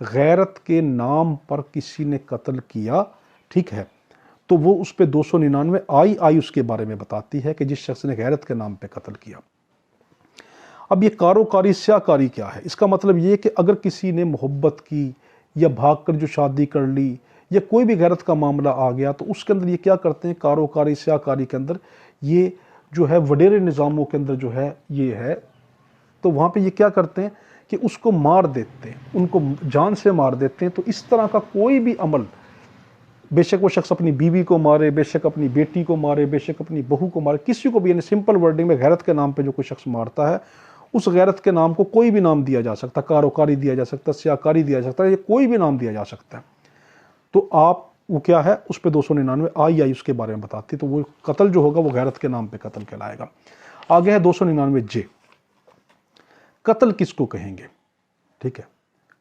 गैरत के नाम पर किसी ने कत्ल किया, ठीक है, तो वो उस पे 299I उसके बारे में बताती है कि जिस शख्स ने गैरत के नाम पे कत्ल किया। अब ये कारोकारी स्याकारी क्या है? इसका मतलब ये कि अगर किसी ने मोहब्बत की या भागकर जो शादी कर ली या कोई भी गैरत का मामला आ गया, तो उसके अंदर ये क्या करते हैं, कारोकारी स्याकारी के अंदर ये जो है वडेरे निज़ामों के अंदर जो है ये है, तो वहाँ पे ये क्या करते हैं कि उसको मार देते हैं, उनको जान से मार देते हैं। तो इस तरह का कोई भी अमल बेशक वो शख्स अपनी बीवी को मारे, बेशक अपनी बेटी को मारे, बेशक अपनी बहू को मारे, किसी को भी, यानी सिंपल वर्डिंग में गैरत के नाम पे जो कोई शख्स मारता है, उस गैरत के नाम को कोई भी नाम दिया जा सकता, कारोकारी दिया जा सकता, स्याकारी दिया जा सकता है, या कोई भी नाम दिया जा सकता है। तो आप वो क्या है, उस पर 299 आई उसके बारे में बताती, तो वो कत्ल जो होगा वो गैरत के नाम पे कत्ल कहलाएगा। आगे है 299 जे, कत्ल किसको कहेंगे। ठीक है,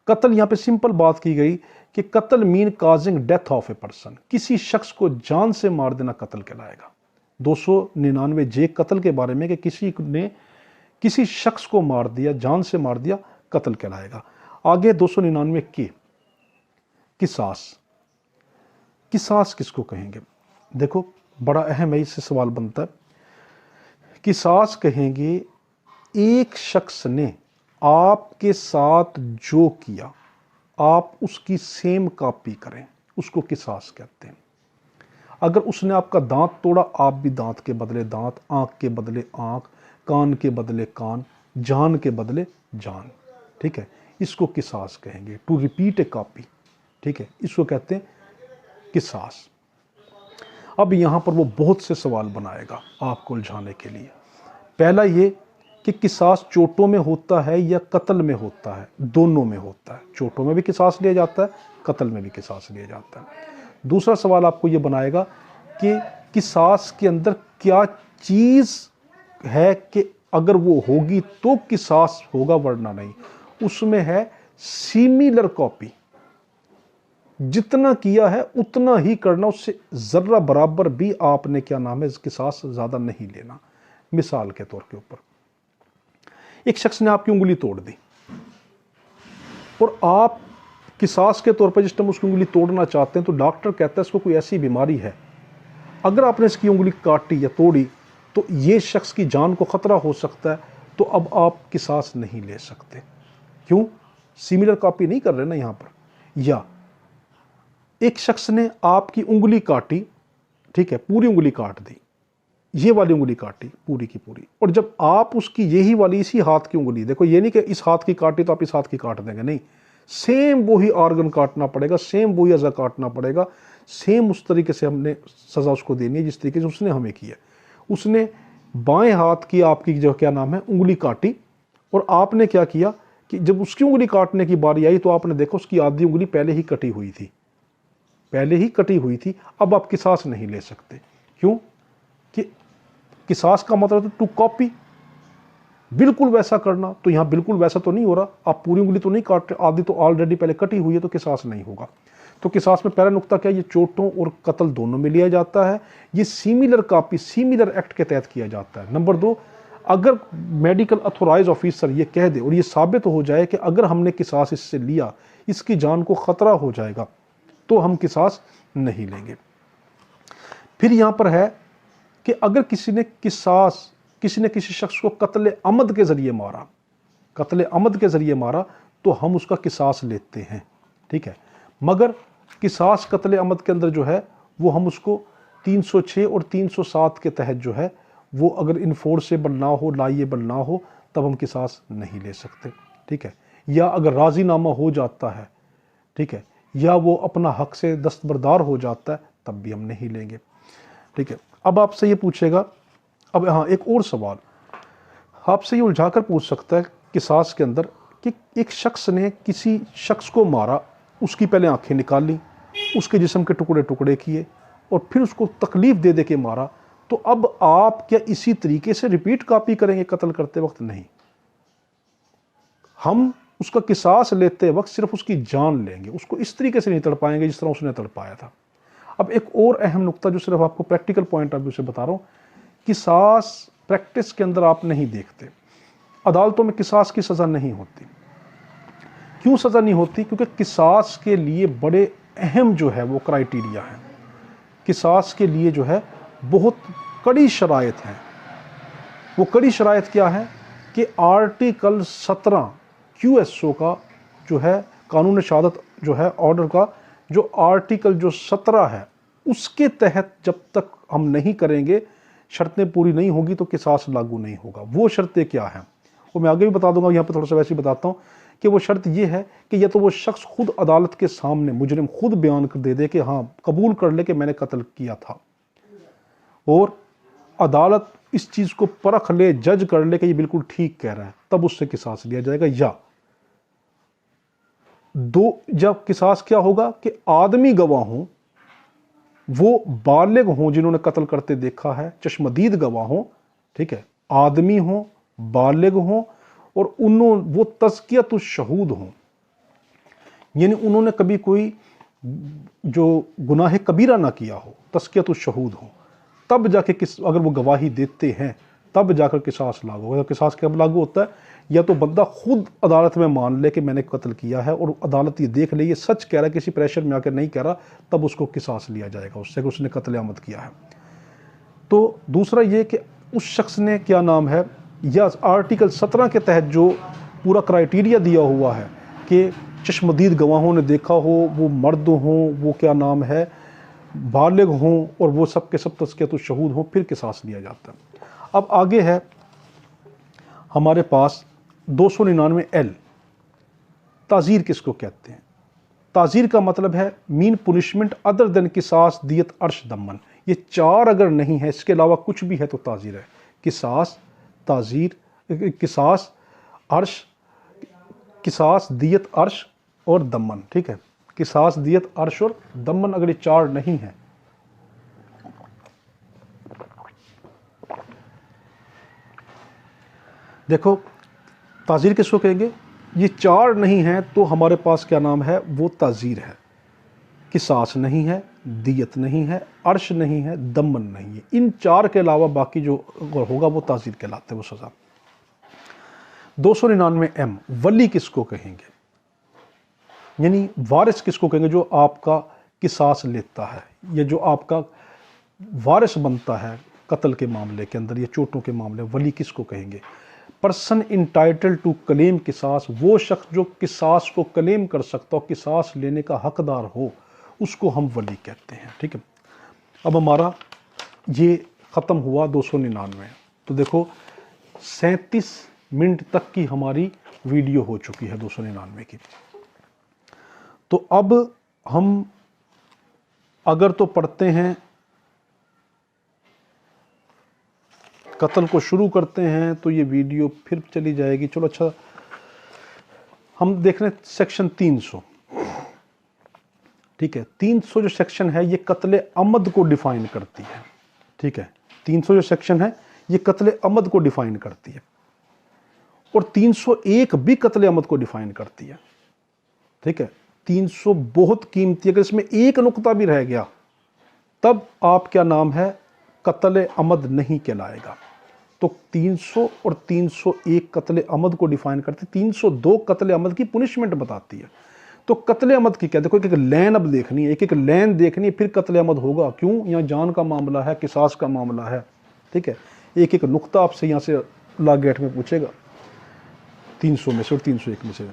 कत्ल यहाँ पे सिंपल बात की गई कि कत्ल mean causing death of a person, किसी शख्स को जान से मार देना कत्ल कहलाएगा। 299 जे कत्ल के बारे में कि किसी ने किसी शख्स को मार दिया, जान से मार दिया, कत्ल कहलाएगा। आगे 299 के, किसास, किसास किसको कहेंगे। देखो बड़ा अहम है, इससे सवाल बनता है। किसास कहेंगे एक शख्स ने आपके साथ जो किया आप उसकी सेम कॉपी करें, उसको किसास कहते हैं। अगर उसने आपका दांत तोड़ा, आप भी दांत के बदले दांत, आंख के बदले आंख, कान के बदले कान, जान के बदले जान। ठीक है, इसको किसास कहेंगे, टू रिपीट ए कॉपी। ठीक है, इसको कहते हैं किसास। अब यहां पर वो बहुत से सवाल बनाएगा आपको उलझाने के लिए। पहला ये कि किसास चोटों में होता है या कत्ल में होता है। दोनों में होता है, चोटों में भी किसास लिया जाता है, कत्ल में भी किसास लिया जाता है। दूसरा सवाल आपको ये बनाएगा कि किसास के अंदर क्या चीज़ है कि अगर वो होगी तो किसास होगा, वरना नहीं। उसमें है सिमिलर कॉपी, जितना किया है उतना ही करना, उससे जर्रा बराबर भी आपने क्या नाम है किसास ज़्यादा नहीं लेना। मिसाल के तौर के ऊपर, एक शख्स ने आपकी उंगली तोड़ दी और आप किसास के तौर पर जिस टाइम उसकी उंगली तोड़ना चाहते हैं तो डॉक्टर कहता है इसको कोई ऐसी बीमारी है, अगर आपने इसकी उंगली काटी या तोड़ी तो ये शख्स की जान को खतरा हो सकता है, तो अब आप किसास नहीं ले सकते। क्यों? सिमिलर कॉपी नहीं कर रहे ना यहां पर। या एक शख्स ने आपकी उंगली काटी, ठीक है, पूरी उंगली काट दी, ये वाली उंगली काटी पूरी की पूरी, और जब आप उसकी यही वाली इसी हाथ की उंगली, देखो ये नहीं कि इस हाथ की काटी तो आप इस हाथ की काट देंगे, नहीं, सेम वही ऑर्गन काटना पड़ेगा, सेम वही अज़ा काटना पड़ेगा, सेम उस तरीके से हमने सज़ा उसको देनी है जिस तरीके से उसने हमें की है। उसने बाएं हाथ की आपकी जो क्या नाम है उंगली काटी, और आपने क्या किया कि जब उसकी उंगली काटने की बारी आई तो आपने देखा उसकी आधी उंगली पहले ही कटी हुई थी, पहले ही कटी हुई थी। अब आप किसास नहीं ले सकते। क्यों? कि किसास का मतलब टू कॉपी, बिल्कुल वैसा करना, तो यहां बिल्कुल वैसा तो नहीं हो रहा, आप पूरी उंगली तो नहीं काट रहे, आधी तो ऑलरेडी पहले कटी हुई है, तो किसास नहीं होगा। तो किसास में पहला नुक्ता क्या है, ये चोटों और कत्ल दोनों में लिया जाता है, ये सिमिलर कॉपी सिमिलर एक्ट के तहत किया जाता है। नंबर 2, अगर मेडिकल अथोराइज ऑफिसर ये कह दे और ये साबित हो जाए कि अगर हमने किसास इससे लिया इसकी जान को खतरा हो जाएगा, तो हम किसास नहीं लेंगे। फिर यहां पर है कि अगर किसी ने किसी शख्स को कत्ले अमद के जरिए मारा, कत्ले अमद के जरिए मारा, तो हम उसका किसास लेते हैं। ठीक है, मगर किसास कत्ले अमद के अंदर जो है वो हम उसको 306 और 307 के तहत जो है वो अगर इन्फोर्सेबल ना हो, लाइएबल ना हो, तब हम किसास नहीं ले सकते। ठीक है, या अगर राजीनामा हो जाता है, ठीक है, या वो अपना हक से दस्तबरदार हो जाता है, तब भी हम नहीं लेंगे। ठीक है, अब आपसे ये पूछेगा, अब हाँ एक और सवाल आपसे ये उलझाकर पूछ सकता है किसास के अंदर कि एक शख्स ने किसी शख्स को मारा, उसकी पहले आंखें निकाल ली, उसके जिस्म के टुकड़े टुकड़े किए और फिर उसको तकलीफ दे दे के मारा, तो अब आप क्या इसी तरीके से रिपीट कॉपी करेंगे कत्ल करते वक्त? नहीं, हम उसका किसास लेते वक्त सिर्फ उसकी जान लेंगे, उसको इस तरीके से नहीं तड़पाएंगे जिस तरह उसने तड़पाया था। अब एक और अहम नुक्ता जो सिर्फ आपको प्रैक्टिकल पॉइंट ऑफ व्यू से बता रहा हूं, किसास प्रैक्टिस के अंदर आप नहीं देखते, अदालतों में किसास की सज़ा नहीं होती। क्यों सज़ा नहीं होती? क्योंकि किसास के लिए बड़े अहम जो है वो क्राइटेरिया है, किसास के लिए जो है बहुत कड़ी शराइत हैं। वो कड़ी शराइत क्या है कि आर्टिकल 17 QSO का जो है कानून शहादत जो है ऑर्डर का जो आर्टिकल जो 17 है, उसके तहत जब तक हम नहीं करेंगे, शर्तें पूरी नहीं होगी, तो किसास लागू नहीं होगा। वो शर्तें क्या हैं वो मैं आगे भी बता दूंगा, यहाँ पे थोड़ा सा वैसे ही बताता हूँ कि वो शर्त ये है कि या तो वो शख्स खुद अदालत के सामने, मुजरिम खुद बयान कर दे कि हाँ कबूल कर ले कि मैंने कत्ल किया था, और अदालत इस चीज़ को परख ले, जज कर ले कि ये बिल्कुल ठीक कह रहा है, तब उससे किसास लिया जाएगा। या जब किसास क्या होगा कि आदमी गवाह हों, वो बालिग हों जिन्होंने कत्ल करते देखा है, चश्मदीद गवाह हों, ठीक है, आदमी हों, बालिग हों, और वो तज़कियतुश शहूद हों, यानी उन्होंने कभी कोई जो गुनाह कबीरा ना किया हो, तज़कियतुश शहूद हो, तब जाके अगर वो गवाही देते हैं तब जाकर किसास लागू होगा। किसास कब लागू होता है? या तो बंदा खुद अदालत में मान ले कि मैंने कत्ल किया है और अदालत ये देख ले ये सच कह रहा है, किसी प्रेशर में आकर नहीं कह रहा, तब उसको किसास लिया जाएगा उससे कि उसने कत्ल आमद किया है। तो दूसरा ये कि उस शख्स ने क्या नाम है, या आर्टिकल 17 के तहत जो पूरा क्राइटेरिया दिया हुआ है कि चश्मदीद गवाहों ने देखा हो, वो मर्द हों, वो क्या नाम है बालिग हों, और वो सब के सब तज़कियतुश शहूद हों, फिर किसास लिया जाता है। अब आगे है हमारे पास 299L, ताज़ीर किसको कहते हैं? ताज़ीर का मतलब है मीन पुनिशमेंट अदर देन किसास, दियत, अर्श, दमन। ये 4 अगर नहीं है, इसके अलावा कुछ भी है तो ताज़ीर है। किसास, ताज़ीर, किसास, अर्श, किसास, दियत, अर्श और दमन, ठीक है। किसास, दियत, अर्श और दमन, अगर ये 4 नहीं है, देखो ताज़ीर किसको कहेंगे? ये 4 नहीं है तो हमारे पास क्या नाम है, वो ताज़ीर है। किसास नहीं है, दियत नहीं है, अर्श नहीं है, दमन नहीं है। इन 4 के अलावा बाकी जो होगा वो ताज़ीर कहलाते हैं, वो सज़ा। 299M, वली किसको कहेंगे? यानी वारिस किसको कहेंगे? जो आपका किसास लेता है या जो आपका वारिस बनता है कत्ल के मामले के अंदर या चोटों के मामले, वली किसको कहेंगे? पर्सन इंटाइटल टू क्लेम किसास, वो शख्स जो किसास को क्लेम कर सकता हो, किसास लेने का हकदार हो, उसको हम वली कहते हैं, ठीक है। अब हमारा ये ख़त्म हुआ 299। तो देखो 37 मिनट तक की हमारी वीडियो हो चुकी है 299 की। तो अब हम अगर तो पढ़ते हैं, कत्ल को शुरू करते हैं, तो ये वीडियो फिर चली जाएगी। चलो अच्छा, हम देख रहे हैं सेक्शन 300, ठीक है। 300 जो सेक्शन है ये कत्ल अमद को डिफाइन करती है, ठीक है। 300 जो सेक्शन है ये कत्ल अमद को डिफाइन करती है, और 301 भी कत्ल अमद को डिफाइन करती है, ठीक है। 300 बहुत कीमती, अगर इसमें एक नुक्ता भी रह गया तब आप क्या नाम है, कत्ल अमद नहीं कहलाएगा। तो 300 और 301 कत्ल अमद को डिफाइन करते, 302 कत्ल अमद की पुनिशमेंट बताती है। तो कत्ल अमद की क्या, देखो एक एक लाइन अब देखनी है, एक एक लाइन देखनी है, फिर कत्ल अमद होगा। क्यों? यहाँ जान का मामला है, किसास का मामला है, ठीक है। एक एक नुक्ता आपसे यहाँ से लॉ गेट में पूछेगा 300 में से और 301 में से।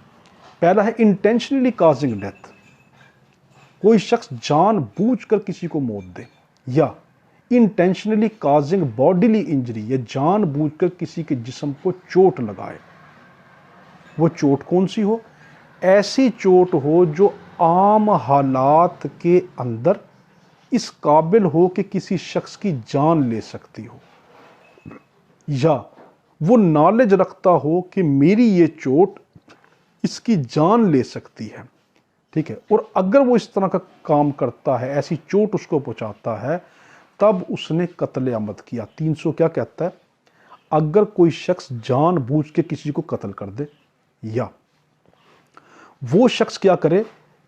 पहला है इंटेंशनली काजिंग डेथ, कोई शख्स जानबूझकर किसी को मौत दे, या इंटेंशनली काजिंग बॉडीली इंजरी, या जानबूझकर किसी के जिस्म को चोट लगाए। वो चोट कौन सी हो? ऐसी चोट हो जो आम हालात के अंदर इस काबिल हो कि किसी शख्स की जान ले सकती हो, या वो नॉलेज रखता हो कि मेरी ये चोट इसकी जान ले सकती है, ठीक है। और अगर वो इस तरह का काम करता है, ऐसी चोट उसको पहुंचाता है, तब उसने कत्ल अमद किया। 300 क्या कहता है? अगर कोई शख्स जानबूझ के किसी को कत्ल कर दे, या वो शख्स क्या करे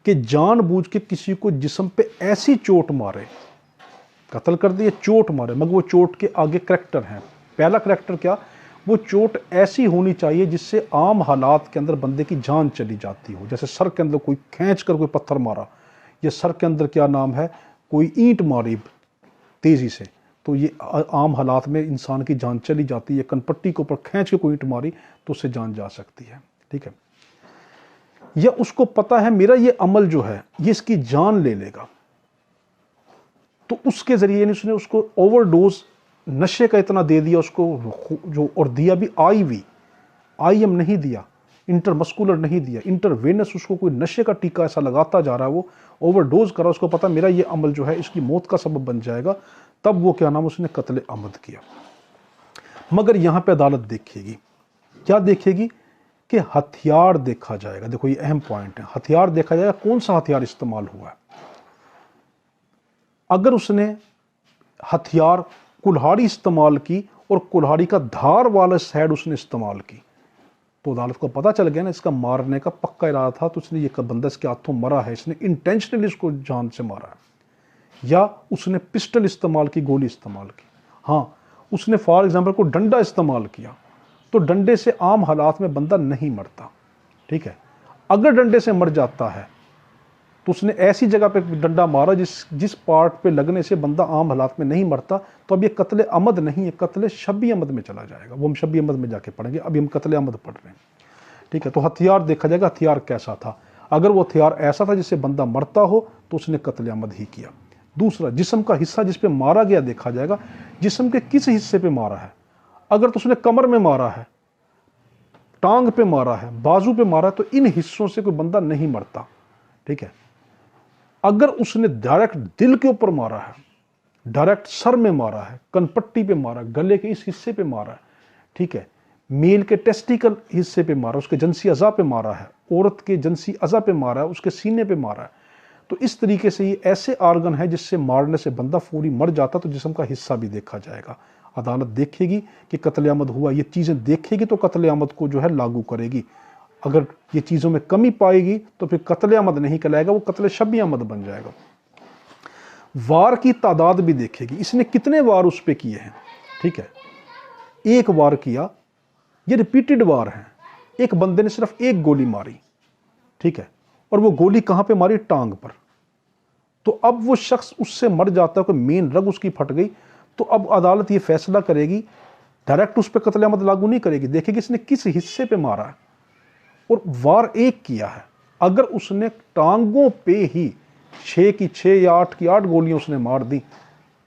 कि जानबूझ के किसी को जिस्म पे ऐसी चोट मारे, कत्ल कर दे या चोट मारे, मगर वो चोट के आगे करैक्टर हैं। पहला करैक्टर क्या? वो चोट ऐसी होनी चाहिए जिससे आम हालात के अंदर बंदे की जान चली जाती हो। जैसे सर के अंदर कोई खींच कर कोई पत्थर मारा, या सर के अंदर क्या नाम है कोई ईंट मारी तेज़ी से, तो ये आम हालात में इंसान की जान चली जाती है। कनपट्टी के ऊपर खींच के कोई ईंट मारी तो उससे जान जा सकती है, ठीक है। या उसको पता है मेरा ये अमल जो है ये इसकी जान ले लेगा, तो उसके ज़रिए उसने उसको ओवरडोज नशे का इतना दे दिया उसको, जो और दिया भी आईवी, आईएम नहीं दिया, इंटरमस्कुलर नहीं दिया, इंटरवेनस उसको कोई नशे का टीका ऐसा लगाता जा रहा है, वो ओवरडोज करा, उसको पता मेरा ये अमल जो है इसकी मौत का सबब बन जाएगा, तब वो क्या नाम उसने कत्ल अमद किया। मगर यहाँ पे अदालत देखेगी, क्या देखेगी कि हथियार देखा जाएगा। देखो ये अहम पॉइंट है, हथियार देखा जाएगा, कौन सा हथियार इस्तेमाल हुआ है। अगर उसने हथियार कुल्हाड़ी इस्तेमाल की और कुल्हाड़ी का धार वाला साइड उसने इस्तेमाल की, तो अदालत को पता चल गया ना इसका मारने का पक्का इरादा था, तो उसने ये बंदा इसके हाथों मरा है, इसने इंटेंशनली इसको जान से मारा है। या उसने पिस्टल इस्तेमाल की, गोली इस्तेमाल की, हाँ उसने फॉर एग्जाम्पल को डंडा इस्तेमाल किया, तो डंडे से आम हालात में बंदा नहीं मरता, ठीक है। अगर डंडे से मर जाता है तो उसने ऐसी जगह पे डंडा मारा जिस पार्ट पे लगने से बंदा आम हालात में नहीं मरता, तो अब ये कत्ले अमद नहीं है, कत्ले शब्बी अमद में चला जाएगा। वो हम शब्बी अमद में जाके पढ़ेंगे, अभी हम कत्ले अमद पढ़ रहे हैं, ठीक है। तो हथियार देखा जाएगा, हथियार कैसा था। अगर वो हथियार ऐसा था जिससे बंदा मरता हो तो उसने कत्ले अमद ही किया। दूसरा, जिस्म का हिस्सा जिस पे मारा गया देखा जाएगा, जिस्म के किस हिस्से पे मारा है। अगर तो उसने कमर में मारा है, टांग पे मारा है, बाजू पे मारा है, तो इन हिस्सों से कोई बंदा नहीं मरता, ठीक है। अगर उसने डायरेक्ट दिल के ऊपर मारा है, डायरेक्ट सर में मारा है, कनपट्टी पे मारा, गले के इस हिस्से पे मारा है, ठीक है, मेल के टेस्टिकल हिस्से पे मारा, उसके जंसी अज़ा पे मारा है, औरत के जंसी अज़ा पे मारा है, उसके सीने पे मारा है, तो इस तरीके से ये ऐसे आर्गन है जिससे मारने से बंदा फौरी मर जाता, तो जिस्म का हिस्सा भी देखा जाएगा। अदालत देखेगी कि कत्ले अमद हुआ, ये चीज़ें देखेगी तो कत्ले अमद को जो है लागू करेगी। अगर ये चीज़ों में कमी पाएगी तो फिर कत्ले अमद नहीं कहलाएगा, वो कत्ले शब्बी अमद बन जाएगा। वार की तादाद भी देखेगी, इसने कितने वार उस पर किए हैं, ठीक है। एक वार किया, ये रिपीटेड वार हैं, एक बंदे ने सिर्फ एक गोली मारी, ठीक है, और वो गोली कहाँ पे मारी, टांग पर, तो अब वो शख्स उससे मर जाता है, कोई मेन रग उसकी फट गई, तो अब अदालत ये फैसला करेगी, डायरेक्ट उस पर कत्ले अमद लागू नहीं करेगी, देखेगी इसने किस हिस्से पे मारा है, और वार एक किया है। अगर उसने टांगों पे ही 6 की 6 या 8 की 8 गोलियां उसने मार दी,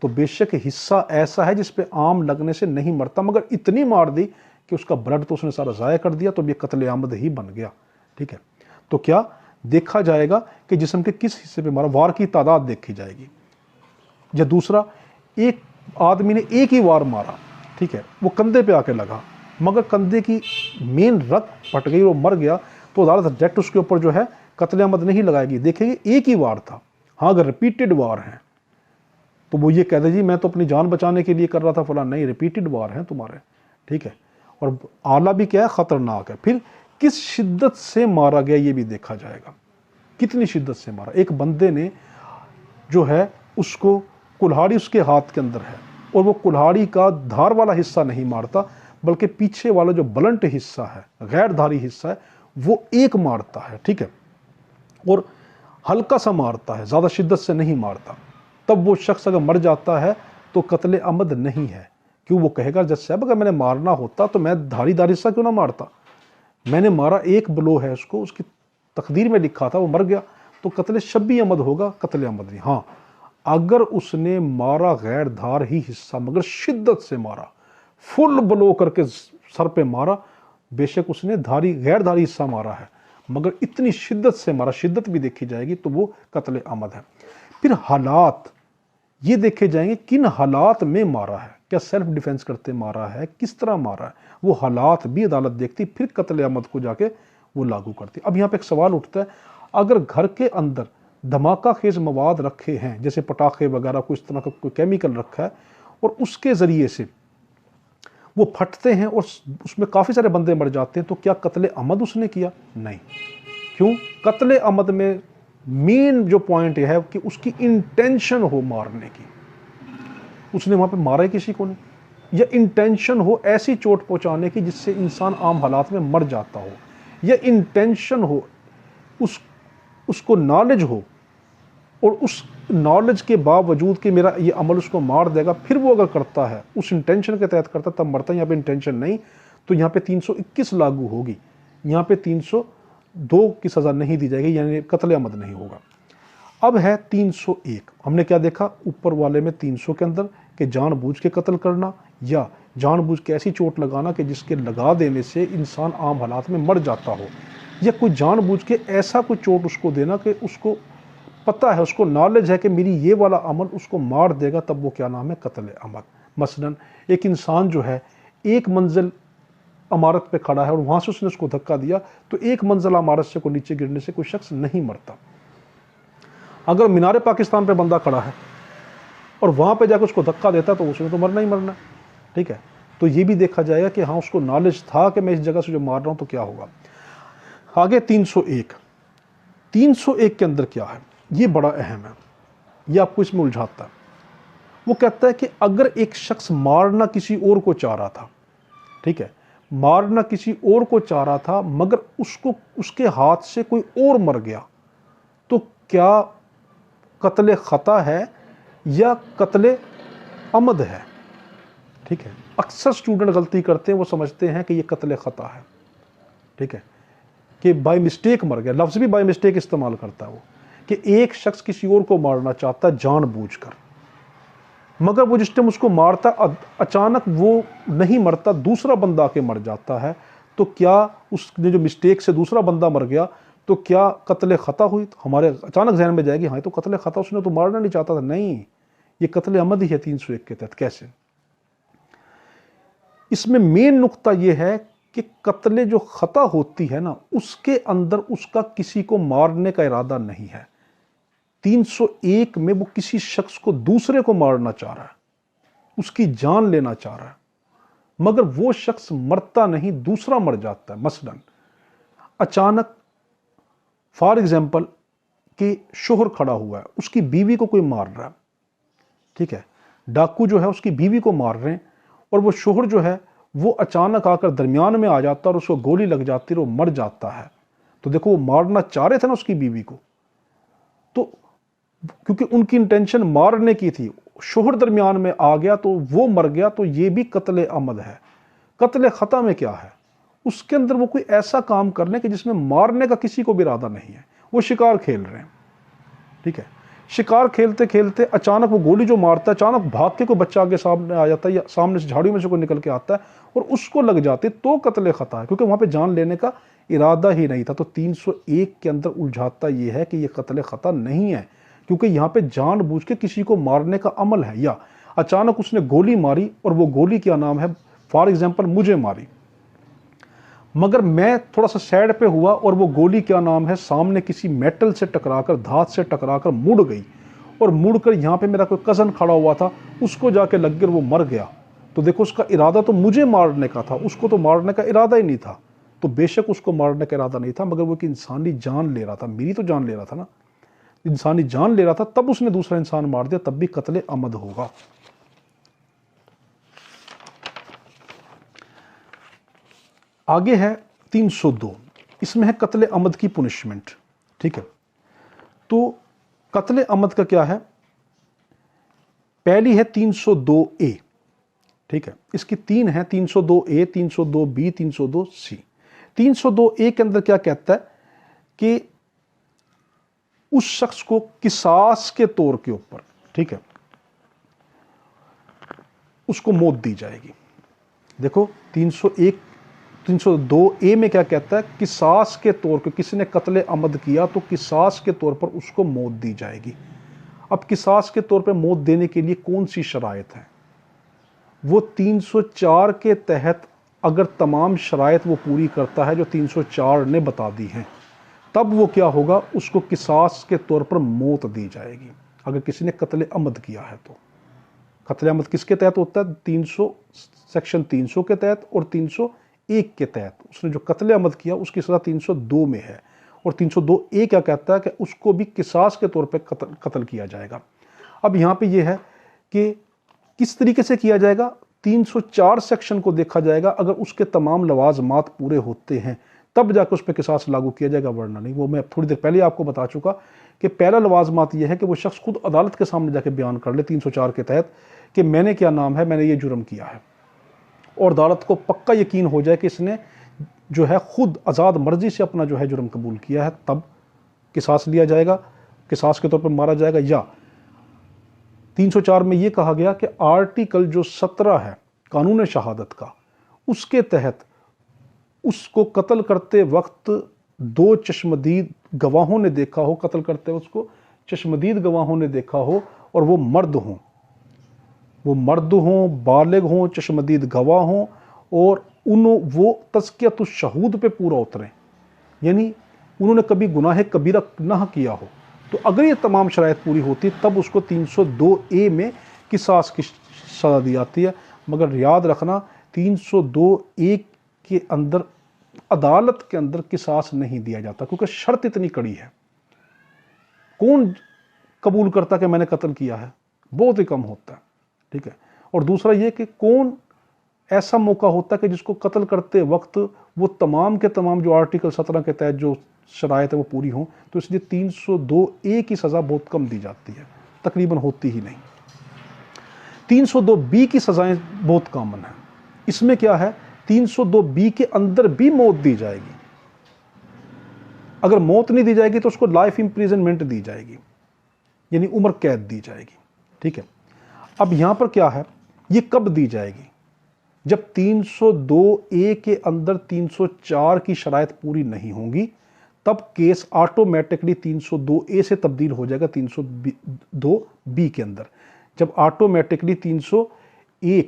तो बेशक हिस्सा ऐसा है जिस पे आम लगने से नहीं मरता, मगर इतनी मार दी कि उसका ब्लड तो उसने सारा ज़ाया कर दिया, तो ये कत्ले आमद ही बन गया, ठीक है। तो क्या देखा जाएगा कि जिस्म के किस हिस्से पे मारा, वार की तादाद देखी जाएगी। या दूसरा, एक आदमी ने एक ही वार मारा, ठीक है, वो कंधे पे आके लगा, मगर कंधे की मेन रग फट गई, वो मर गया, तो अदालत डायरेक्ट उसके ऊपर जो है कत्ले अमद नहीं लगाएगी, देखेगी एक ही वार था। हाँ, अगर रिपीटेड वार हैं तो वो ये कह दे जी मैं तो अपनी जान बचाने के लिए कर रहा था फला, नहीं, रिपीटेड वार हैं तुम्हारे, ठीक है। और आला भी क्या है, खतरनाक है। फिर किस शिद्दत से मारा गया ये भी देखा जाएगा, कितनी शिद्दत से मारा। एक बंदे ने जो है उसको कुल्हाड़ी उसके हाथ के अंदर है, और वो कुल्हाड़ी का धार वाला हिस्सा नहीं मारता, बल्कि पीछे वाला जो ब्लंट हिस्सा है, गैर धारी हिस्सा है, वो एक मारता है, ठीक है, और हल्का सा मारता है, ज़्यादा शिद्दत से नहीं मारता। तब वो शख्स अगर मर जाता है तो कत्ले अमद नहीं है। क्यों? वो कहेगा जज साहब अगर मैंने मारना होता तो मैं धारीदार हिस्सा क्यों ना मारता, मैंने मारा, एक ब्लो है उसको, उसकी तकदीर में लिखा था, वो मर गया, तो कत्ले शब्बी अमद होगा, कत्ले अमद नहीं। हाँ, अगर उसने मारा गैर धार ही हिस्सा, मगर शिद्दत से मारा, फुल ब्लो करके सर पे मारा, बेशक उसने धारी गैर धारी हिस्सा मारा है, मगर इतनी शिद्दत से मारा, शिद्दत भी देखी जाएगी, तो वो कत्ले अमद है। फिर हालात ये देखे जाएंगे, किन हालात में मारा है, क्या सेल्फ डिफेंस करते मारा है, किस तरह मारा है, वो हालात भी अदालत देखती, फिर कत्ले अमद को जाके वो लागू करती। अब यहाँ पे एक सवाल उठता है, अगर घर के अंदर धमाका खेज मवाद रखे हैं, जैसे पटाखे वगैरह, कोई इस तरह का कोई केमिकल रखा है, और उसके ज़रिए से वो फटते हैं और उसमें काफ़ी सारे बंदे मर जाते हैं, तो क्या कत्ले अमद उसने किया? नहीं। क्यों? कत्ले अमद में मेन जो पॉइंट यह है कि उसकी इंटेंशन हो मारने की, उसने वहाँ पे मारा ही किसी को नहीं, या इंटेंशन हो ऐसी चोट पहुँचाने की जिससे इंसान आम हालात में मर जाता हो, या इंटेंशन हो, उसको नॉलेज हो, और उस नॉलेज के बावजूद कि मेरा ये अमल उसको मार देगा, फिर वो अगर करता है उस इंटेंशन के तहत करता तब मरता है। यहाँ पे इंटेंशन नहीं, तो यहाँ पे 321 लागू होगी, यहाँ पे 302 की सज़ा नहीं दी जाएगी, यानी कत्ले अमद नहीं होगा। अब है 301, हमने क्या देखा ऊपर वाले में 300 के अंदर कि जानबूझ के कत्ल करना या जानबूझ के ऐसी चोट लगाना कि जिसके लगा देने से इंसान आम हालात में मर जाता हो, या कोई जानबूझ के ऐसा कोई चोट उसको देना कि उसको पता है, उसको नॉलेज है कि मेरी ये वाला अमल उसको मार देगा, तब वो क्या नाम है, कत्ल अमल। मसलन एक इंसान जो है एक मंजिल इमारत पे खड़ा है और वहाँ से उसने उसको धक्का दिया, तो एक मंजिल इमारत से को नीचे गिरने से कोई शख्स नहीं मरता। अगर मीनार पाकिस्तान पे बंदा खड़ा है और वहाँ पे जाकर उसको धक्का देता तो उसने तो मरना ही मरना है, ठीक है। तो ये भी देखा जाएगा कि हाँ उसको नॉलेज था कि मैं इस जगह से जो मार रहा हूँ तो क्या होगा। आगे 301 के अंदर क्या है, ये बड़ा अहम है, ये आपको इसमें उलझाता है। वो कहता है कि अगर एक शख्स मारना किसी और को चाह रहा था, ठीक है, मारना किसी और को चाह रहा था, मगर उसको उसके हाथ से कोई और मर गया, तो क्या कत्ल खता है या कत्ल अमद है, ठीक है। अक्सर स्टूडेंट गलती करते हैं, वो समझते हैं कि ये कत्ल खता है, ठीक है, कि बाय मिस्टेक मर गया। लफ्ज़ भी बाय मिस्टेक इस्तेमाल करता है वो, कि एक शख्स किसी और को मारना चाहता है जानबूझकर, मगर वो जिस टाइम उसको मारता अचानक वो नहीं मरता, दूसरा बंदा आके मर जाता है, तो क्या उसने जो मिस्टेक से दूसरा बंदा मर गया तो क्या कत्ल खता हुई? तो हमारे अचानक जहन में जाएगी हाँ तो कत्ल खता, उसने तो मारना नहीं चाहता था। नहीं, ये कत्ल अमद ही है 301 के तहत। कैसे? इसमें मेन नुक्ता ये है कि कत्ल जो खता होती है ना, उसके अंदर उसका किसी को मारने का इरादा नहीं है। 301 में वो किसी शख्स को दूसरे को मारना चाह रहा है, उसकी जान लेना चाह रहा है, मगर वो शख्स मरता नहीं, दूसरा मर जाता है। मसलन अचानक फॉर एग्जाम्पल कि शोहर खड़ा हुआ है, उसकी बीवी को कोई मार रहा है, ठीक है, डाकू जो है उसकी बीवी को मार रहे हैं, और वो शोहर जो है वो अचानक आकर दरमियान में आ जाता है और उसको गोली लग जाती है और वो मर जाता है। तो देखो वो मारना चाह रहे थे ना उसकी बीवी को, तो क्योंकि उनकी इंटेंशन मारने की थी, शोहर दरमियान में आ गया तो वो मर गया, तो ये भी कत्ल अमद है। कत्ल खता में क्या है, उसके अंदर वो कोई ऐसा काम करने के जिसमें मारने का किसी को भी इरादा नहीं है, वो शिकार खेल रहे हैं, ठीक है। शिकार खेलते खेलते अचानक वो गोली जो मारता है, अचानक भाग के कोई बच्चा आगे सामने आ जाता है या सामने से झाड़ियों में से कोई निकल के आता है और उसको लग जाती, तो कत्ल खता है, क्योंकि वहां पे जान लेने का इरादा ही नहीं था। तो 301 के अंदर उलझाता ये है कि ये कत्ल खता नहीं है, क्योंकि यहाँ पे जानबूझ के किसी को मारने का अमल है, या अचानक उसने गोली मारी और वो गोली क्या नाम है, फॉर एग्जाम्पल मुझे मारी, मगर मैं थोड़ा सा साइड पे हुआ और वो गोली क्या नाम है सामने किसी मेटल से टकराकर, धात से टकराकर मुड़ गई, और मुड़कर यहाँ पे मेरा कोई कज़न खड़ा हुआ था, उसको जाके लग गया, वो मर गया। तो देखो उसका इरादा तो मुझे मारने का था, उसको तो मारने का इरादा ही नहीं था। तो बेशक उसको मारने का इरादा नहीं था, मगर वो एक इंसानी जान ले रहा था, मेरी तो जान ले रहा था ना, इंसानी जान ले रहा था, तब उसने दूसरा इंसान मार दिया, तब भी कत्ले अमद होगा। आगे है 302, इसमें है कत्ले अमद की पुनिशमेंट, ठीक है। तो कत्ले अमद का क्या है, पहली है 302A, ठीक है, इसकी तीन है, 302A, 302B, 302C। 302A के अंदर क्या कहता है कि उस शख्स को किसास के तौर के ऊपर, ठीक है, उसको मौत दी जाएगी। देखो 302A में क्या कहता है, किसास के तौर पे किसी ने कत्ले अमद किया तो किसास के तौर पर उसको मौत दी जाएगी। अब किसास के तौर पे मौत देने के लिए कौन सी शराइत है, वो 304 के तहत अगर तमाम शराइत वो पूरी करता है जो 304 ने बता दी हैं, तब वो क्या होगा, उसको किसास के तौर पर मौत दी जाएगी अगर किसी ने कत्ले अमद किया है। तो कत्ले अमद किसके तहत होता है, 300 सेक्शन 300 के तहत और 301 के तहत। उसने जो कत्ले अमद किया उसकी सज़ा 302 में है, और 302A क्या कहता है कि उसको भी किसास के तौर पर कत्ल किया जाएगा। अब यहाँ पे ये है कि किस तरीके से किया जाएगा, 304 सेक्शन को देखा जाएगा, अगर उसके तमाम लवाजमात पूरे होते हैं तब जाकर उस पर किसास लागू किया जाएगा, वरना नहीं। वो मैं थोड़ी देर पहले आपको बता चुका कि पहला लवाजमात यह है कि वो शख्स खुद अदालत के सामने जाके बयान कर ले 304 के तहत कि मैंने क्या नाम है, मैंने ये जुर्म किया है, और अदालत को पक्का यकीन हो जाए कि इसने जो है खुद आज़ाद मर्जी से अपना जो है जुर्म कबूल किया है, तब किसास लिया जाएगा, किसास के तौर पर मारा जाएगा। या 304 में ये कहा गया कि आर्टिकल जो 17 है कानून शहादत का, उसके तहत उसको कत्ल करते वक्त दो चश्मदीद गवाहों ने देखा हो, कत्ल करते वक्त उसको चश्मदीद गवाहों ने देखा हो और वो मर्द हों, बालिग हों, चश्मदीद गवाह हों और वो तज़कियतुश शहूद पे पूरा उतरें, यानी उन्होंने कभी गुनाह कबीरा ना किया हो। तो अगर ये तमाम शराइत पूरी होती तब उसको 302A में किसास की सज़ा दी जाती है। मगर याद रखना 302A के अंदर अदालत के अंदर किसास नहीं दिया जाता, क्योंकि शर्त इतनी कड़ी है। कौन कबूल करता कि मैंने कत्ल किया है? बहुत ही कम होता है, ठीक है। और दूसरा ये कि कौन ऐसा मौका होता है कि जिसको कत्ल करते वक्त वो तमाम के तमाम जो आर्टिकल 17 के तहत जो शराइत है वो पूरी हों। तो इसलिए 302A की सज़ा बहुत कम दी जाती है, तकरीबन होती ही नहीं। 302B की सज़ाएं बहुत कॉमन है। इसमें क्या है, 302B के अंदर भी मौत दी जाएगी। अगर मौत नहीं दी जाएगी तो उसको लाइफ इंप्रिजनमेंट दी जाएगी, यानी उम्र कैद दी जाएगी, ठीक है। अब यहां पर क्या है, ये कब दी जाएगी? जब 302A के अंदर 304 की शराइत पूरी नहीं होंगी, तब केस ऑटोमेटिकली 302A से तब्दील हो जाएगा 302B के अंदर। जब ऑटोमेटिकली 302A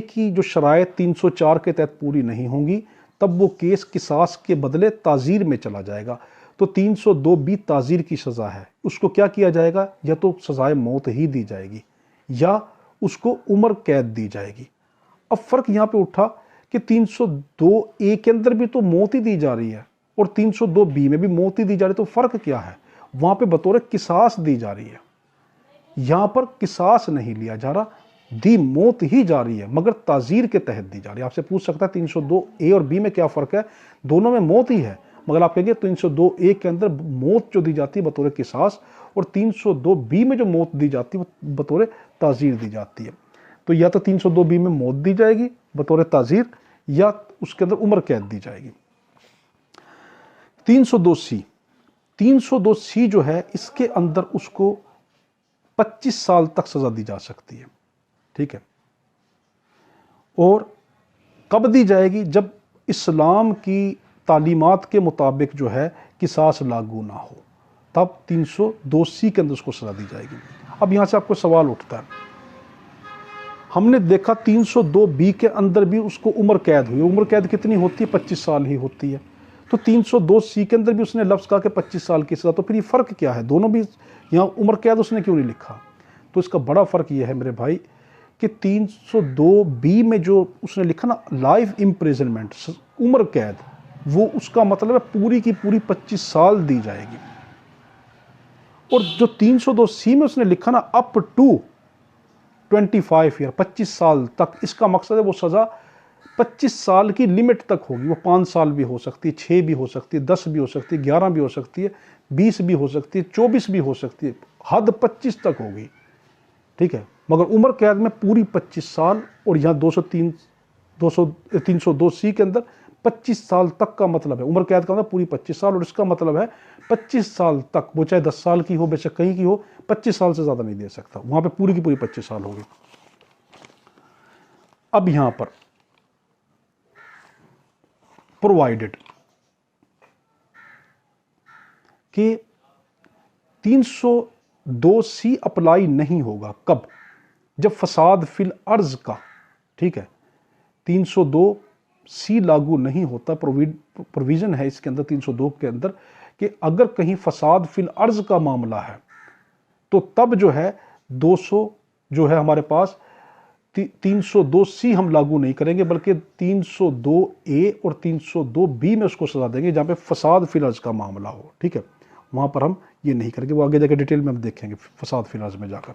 की जो शराइत 304 के तहत पूरी नहीं होंगी, तब वो केस किसास के बदले ताज़ीर में चला जाएगा। तो 302B ताज़ीर की सज़ा है, उसको क्या किया जाएगा, या तो सज़ाए मौत ही दी जाएगी या उसको उम्र कैद दी जाएगी। अब फ़र्क यहाँ पे उठा कि 302A के अंदर भी तो मौत ही दी जा रही है और 302B में भी मौत ही दी जा रही है, तो फ़र्क क्या है? वहाँ पे बतौर किसास दी जा रही है, यहाँ पर किसास नहीं लिया जा रहा, दी मौत ही जा रही है, मगर ताज़ीर के तहत दी जा रही है। आपसे पूछ सकता है 302A और B में क्या फ़र्क है? दोनों में मौत ही है, मगर आप कहेंगे 302A के अंदर मौत जो दी जाती है बतौर किसास, और 302B में जो मौत दी जाती है वो बतौर ताज़ीर दी जाती है। तो या तो 302B में मौत दी जाएगी बतौर ताज़ीर, या उसके अंदर उम्र कैद दी जाएगी। 302C जो है, इसके अंदर उसको 25 साल तक सज़ा दी जा सकती है, ठीक है। और कब दी जाएगी? जब इस्लाम की तालीमात के मुताबिक जो है किसास लागू ना हो, तब 302C के अंदर उसको सज़ा दी जाएगी। अब यहाँ से आपको सवाल उठता है, हमने देखा 302B के अंदर भी उसको उम्र कैद हुई। उम्र कैद कितनी होती है? 25 साल ही होती है। तो 302C के अंदर भी उसने लफ्ज़ कहा कि 25 साल की सज़ा, तो फिर ये फ़र्क क्या है? दोनों भी यहाँ उम्र कैद उसने क्यों नहीं लिखा? तो इसका बड़ा फ़र्क ये है मेरे भाई कि 302B में जो उसने लिखा ना लाइफ इम्प्रिजनमेंट, उम्र कैद, वो उसका मतलब है पूरी की पूरी 25 साल दी जाएगी। और जो 302C में उसने लिखा ना अप टू 25 ईयर, 25 साल तक, इसका मकसद है वो सज़ा 25 साल की लिमिट तक होगी। वो 5 साल भी हो सकती है, 6 भी हो सकती है, 10 भी हो सकती है, 11 भी हो सकती है, 20 भी हो सकती है, 24 भी हो सकती है, हद 25 तक होगी, ठीक है। मगर उम्र कैद में पूरी 25 साल, और यहाँ 302C के अंदर 25 साल तक का मतलब है, उम्र कैद का मतलब पूरी 25 साल, और इसका मतलब है 25 साल तक, वो चाहे 10 साल की हो, बेशक कहीं की हो, 25 साल से ज़्यादा नहीं दे सकता। वहाँ पे पूरी की पूरी 25 साल होगी। अब यहाँ पर प्रोवाइडेड कि 302C अप्लाई नहीं होगा कब? जब फसाद फिल अर्ज का, ठीक है, 302C लागू नहीं होता। प्रोविजन है इसके अंदर 302 के अंदर कि अगर कहीं फसाद फिल अर्ज का मामला है तो तब जो है 200 जो है हमारे पास 302C हम लागू नहीं करेंगे, बल्कि 302A और 302B में उसको सजा देंगे जहां पे फसाद फिल अर्ज का मामला हो, ठीक है। वहां पर हम ये नहीं करेंगे, वो आगे जाकर डिटेल में हम देखेंगे फसाद फिल अर्ज में जाकर।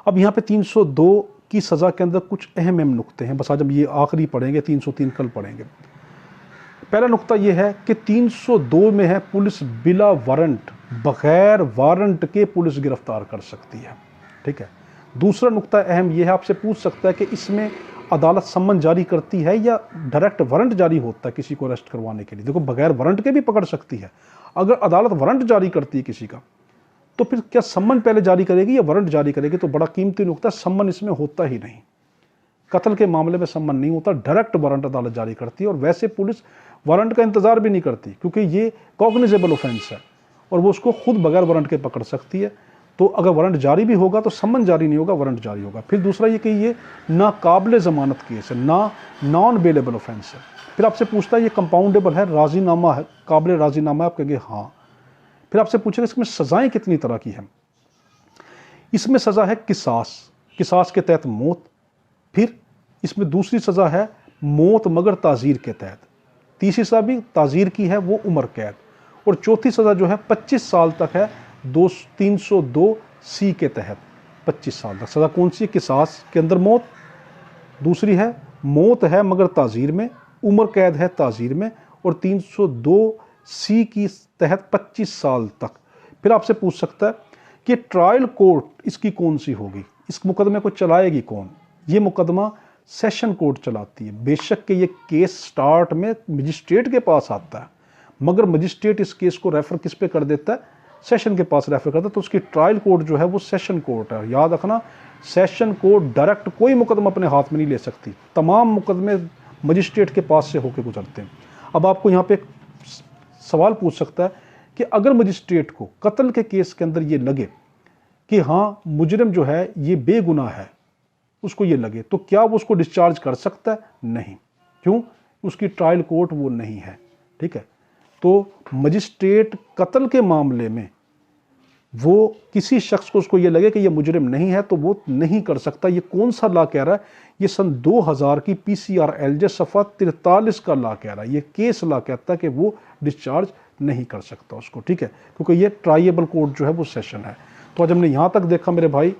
अब यहाँ पे 302 की सज़ा के अंदर कुछ अहम नुक्ते हैं, बस आज हम ये आखिरी पढ़ेंगे, 303 कल पढ़ेंगे। पहला नुक्ता ये है कि 302 में है पुलिस बिला वारंट, बगैर वारंट के पुलिस गिरफ्तार कर सकती है, ठीक है। दूसरा नुक्ता अहम यह है, आपसे पूछ सकता है कि इसमें अदालत सम्मन जारी करती है या डायरेक्ट वारंट जारी होता है किसी को अरेस्ट करवाने के लिए? देखो, बगैर वारंट के भी पकड़ सकती है। अगर अदालत वारंट जारी करती है किसी का, तो तो फिर क्या सम्मन पहले जारी करेगी या वारंट जारी करेगी? तो बड़ा कीमती नुकता, सम्मन इसमें होता ही नहीं। कत्ल के मामले में सम्मन नहीं होता, डायरेक्ट वारंट अदालत जारी करती है। और वैसे पुलिस वारंट का इंतजार भी नहीं करती, क्योंकि ये कॉग्निजेबल ऑफेंस है और वो उसको खुद बगैर वारंट के पकड़ सकती है। तो अगर वारंट जारी भी होगा तो सम्मन जारी नहीं होगा, वारंट जारी होगा। फिर दूसरा ये कि ये ना काबिल ज़मानत केस है, ना नॉन बेलेबल ऑफेंस है। फिर आपसे पूछता है ये कंपाउंडेबल है, राजीनामा है, काबिल राजीनामा है? आप कहेंगे हाँ। फिर आपसे पूछेगा इसमें सज़ाएँ कितनी तरह की हैं? इसमें सज़ा है किसास, किसास के तहत मौत। फिर इसमें दूसरी सज़ा है मौत मगर ताज़ीर के तहत। तीसरी सज़ा भी ताज़ीर की है, वो उम्र कैद। और चौथी सज़ा जो है 25 साल तक है, 302C के तहत 25 साल तक। सज़ा कौन सी है? किसास के अंदर मौत, दूसरी है मौत है मगर ताज़ीर में, उम्र कैद है ताज़ीर में, और 302C की तहत 25 साल तक। फिर आपसे पूछ सकता है कि ट्रायल कोर्ट इसकी कौन सी होगी, इस मुकदमे को चलाएगी कौन? ये मुकदमा सेशन कोर्ट चलाती है। बेशक कि ये केस स्टार्ट में मजिस्ट्रेट के पास आता है, मगर मजिस्ट्रेट इस केस को रेफर किस पे कर देता है? सेशन के पास रेफर करता है। तो उसकी ट्रायल कोर्ट जो है वो सेशन कोर्ट है। याद रखना, सेशन कोर्ट डायरेक्ट कोई मुकदमा अपने हाथ में नहीं ले सकती, तमाम मुकदमे मजिस्ट्रेट के पास से होकर गुजरते हैं। अब आपको यहाँ पे सवाल पूछ सकता है कि अगर मजिस्ट्रेट को कत्ल के केस के अंदर ये लगे कि हाँ मुजरिम जो है ये बेगुनाह है, उसको ये लगे, तो क्या वो उसको डिस्चार्ज कर सकता है? नहीं। क्यों? उसकी ट्रायल कोर्ट वो नहीं है। ठीक है, तो मजिस्ट्रेट कत्ल के मामले में वो किसी शख्स को उसको ये लगे कि ये मुजरिम नहीं है तो वो नहीं कर सकता। ये कौन सा लॉ कह रहा है? ये सन 2000 की PCRLJ सफ़ा 43 का लॉ कह रहा है। ये केस लॉ कहता है कि वो डिस्चार्ज नहीं कर सकता उसको। ठीक है, क्योंकि ये ट्राइएबल कोर्ट जो है वो सेशन है। तो आज हमने यहाँ तक देखा मेरे भाई,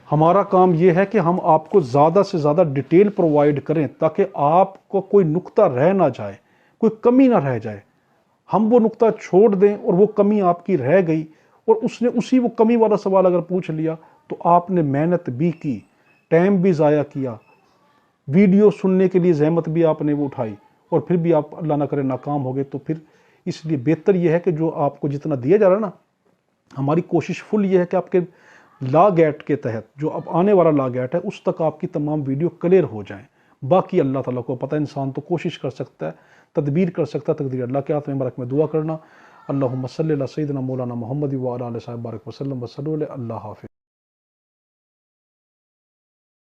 हमारा काम ये है कि हम आपको ज़्यादा से ज़्यादा डिटेल प्रोवाइड करें ताकि आपको कोई नुक्ता रह ना जाए, कोई कमी ना रह जाए। हम वो नुक्ता छोड़ दें और वो कमी आपकी रह गई और उसने उसी वो कमी वाला सवाल अगर पूछ लिया तो आपने मेहनत भी की, टाइम भी ज़ाया किया, वीडियो सुनने के लिए जहमत भी आपने वो उठाई और फिर भी आप अल्लाह ना करे नाकाम हो गए। तो फिर इसलिए बेहतर ये है कि जो आपको जितना दिया जा रहा है ना, हमारी कोशिश फुल ये है कि आपके लॉ गेट के तहत जो अब आने वाला लॉ गेट है उस तक आपकी तमाम वीडियो क्लियर हो जाएं। बाकी अल्लाह ताला को पता है, इंसान तो कोशिश कर सकता है, तदबीर कर सकता है, तकदीर अल्लाह के हाथ में। बारक में दुआ करना, अल्लाहुम्मा सल्ली अला सय्यिदिना मौलाना मुहम्मद व अला आलिहि व सल्लम व सल्लु अलैहि। अल्लाह हाफ़िज़।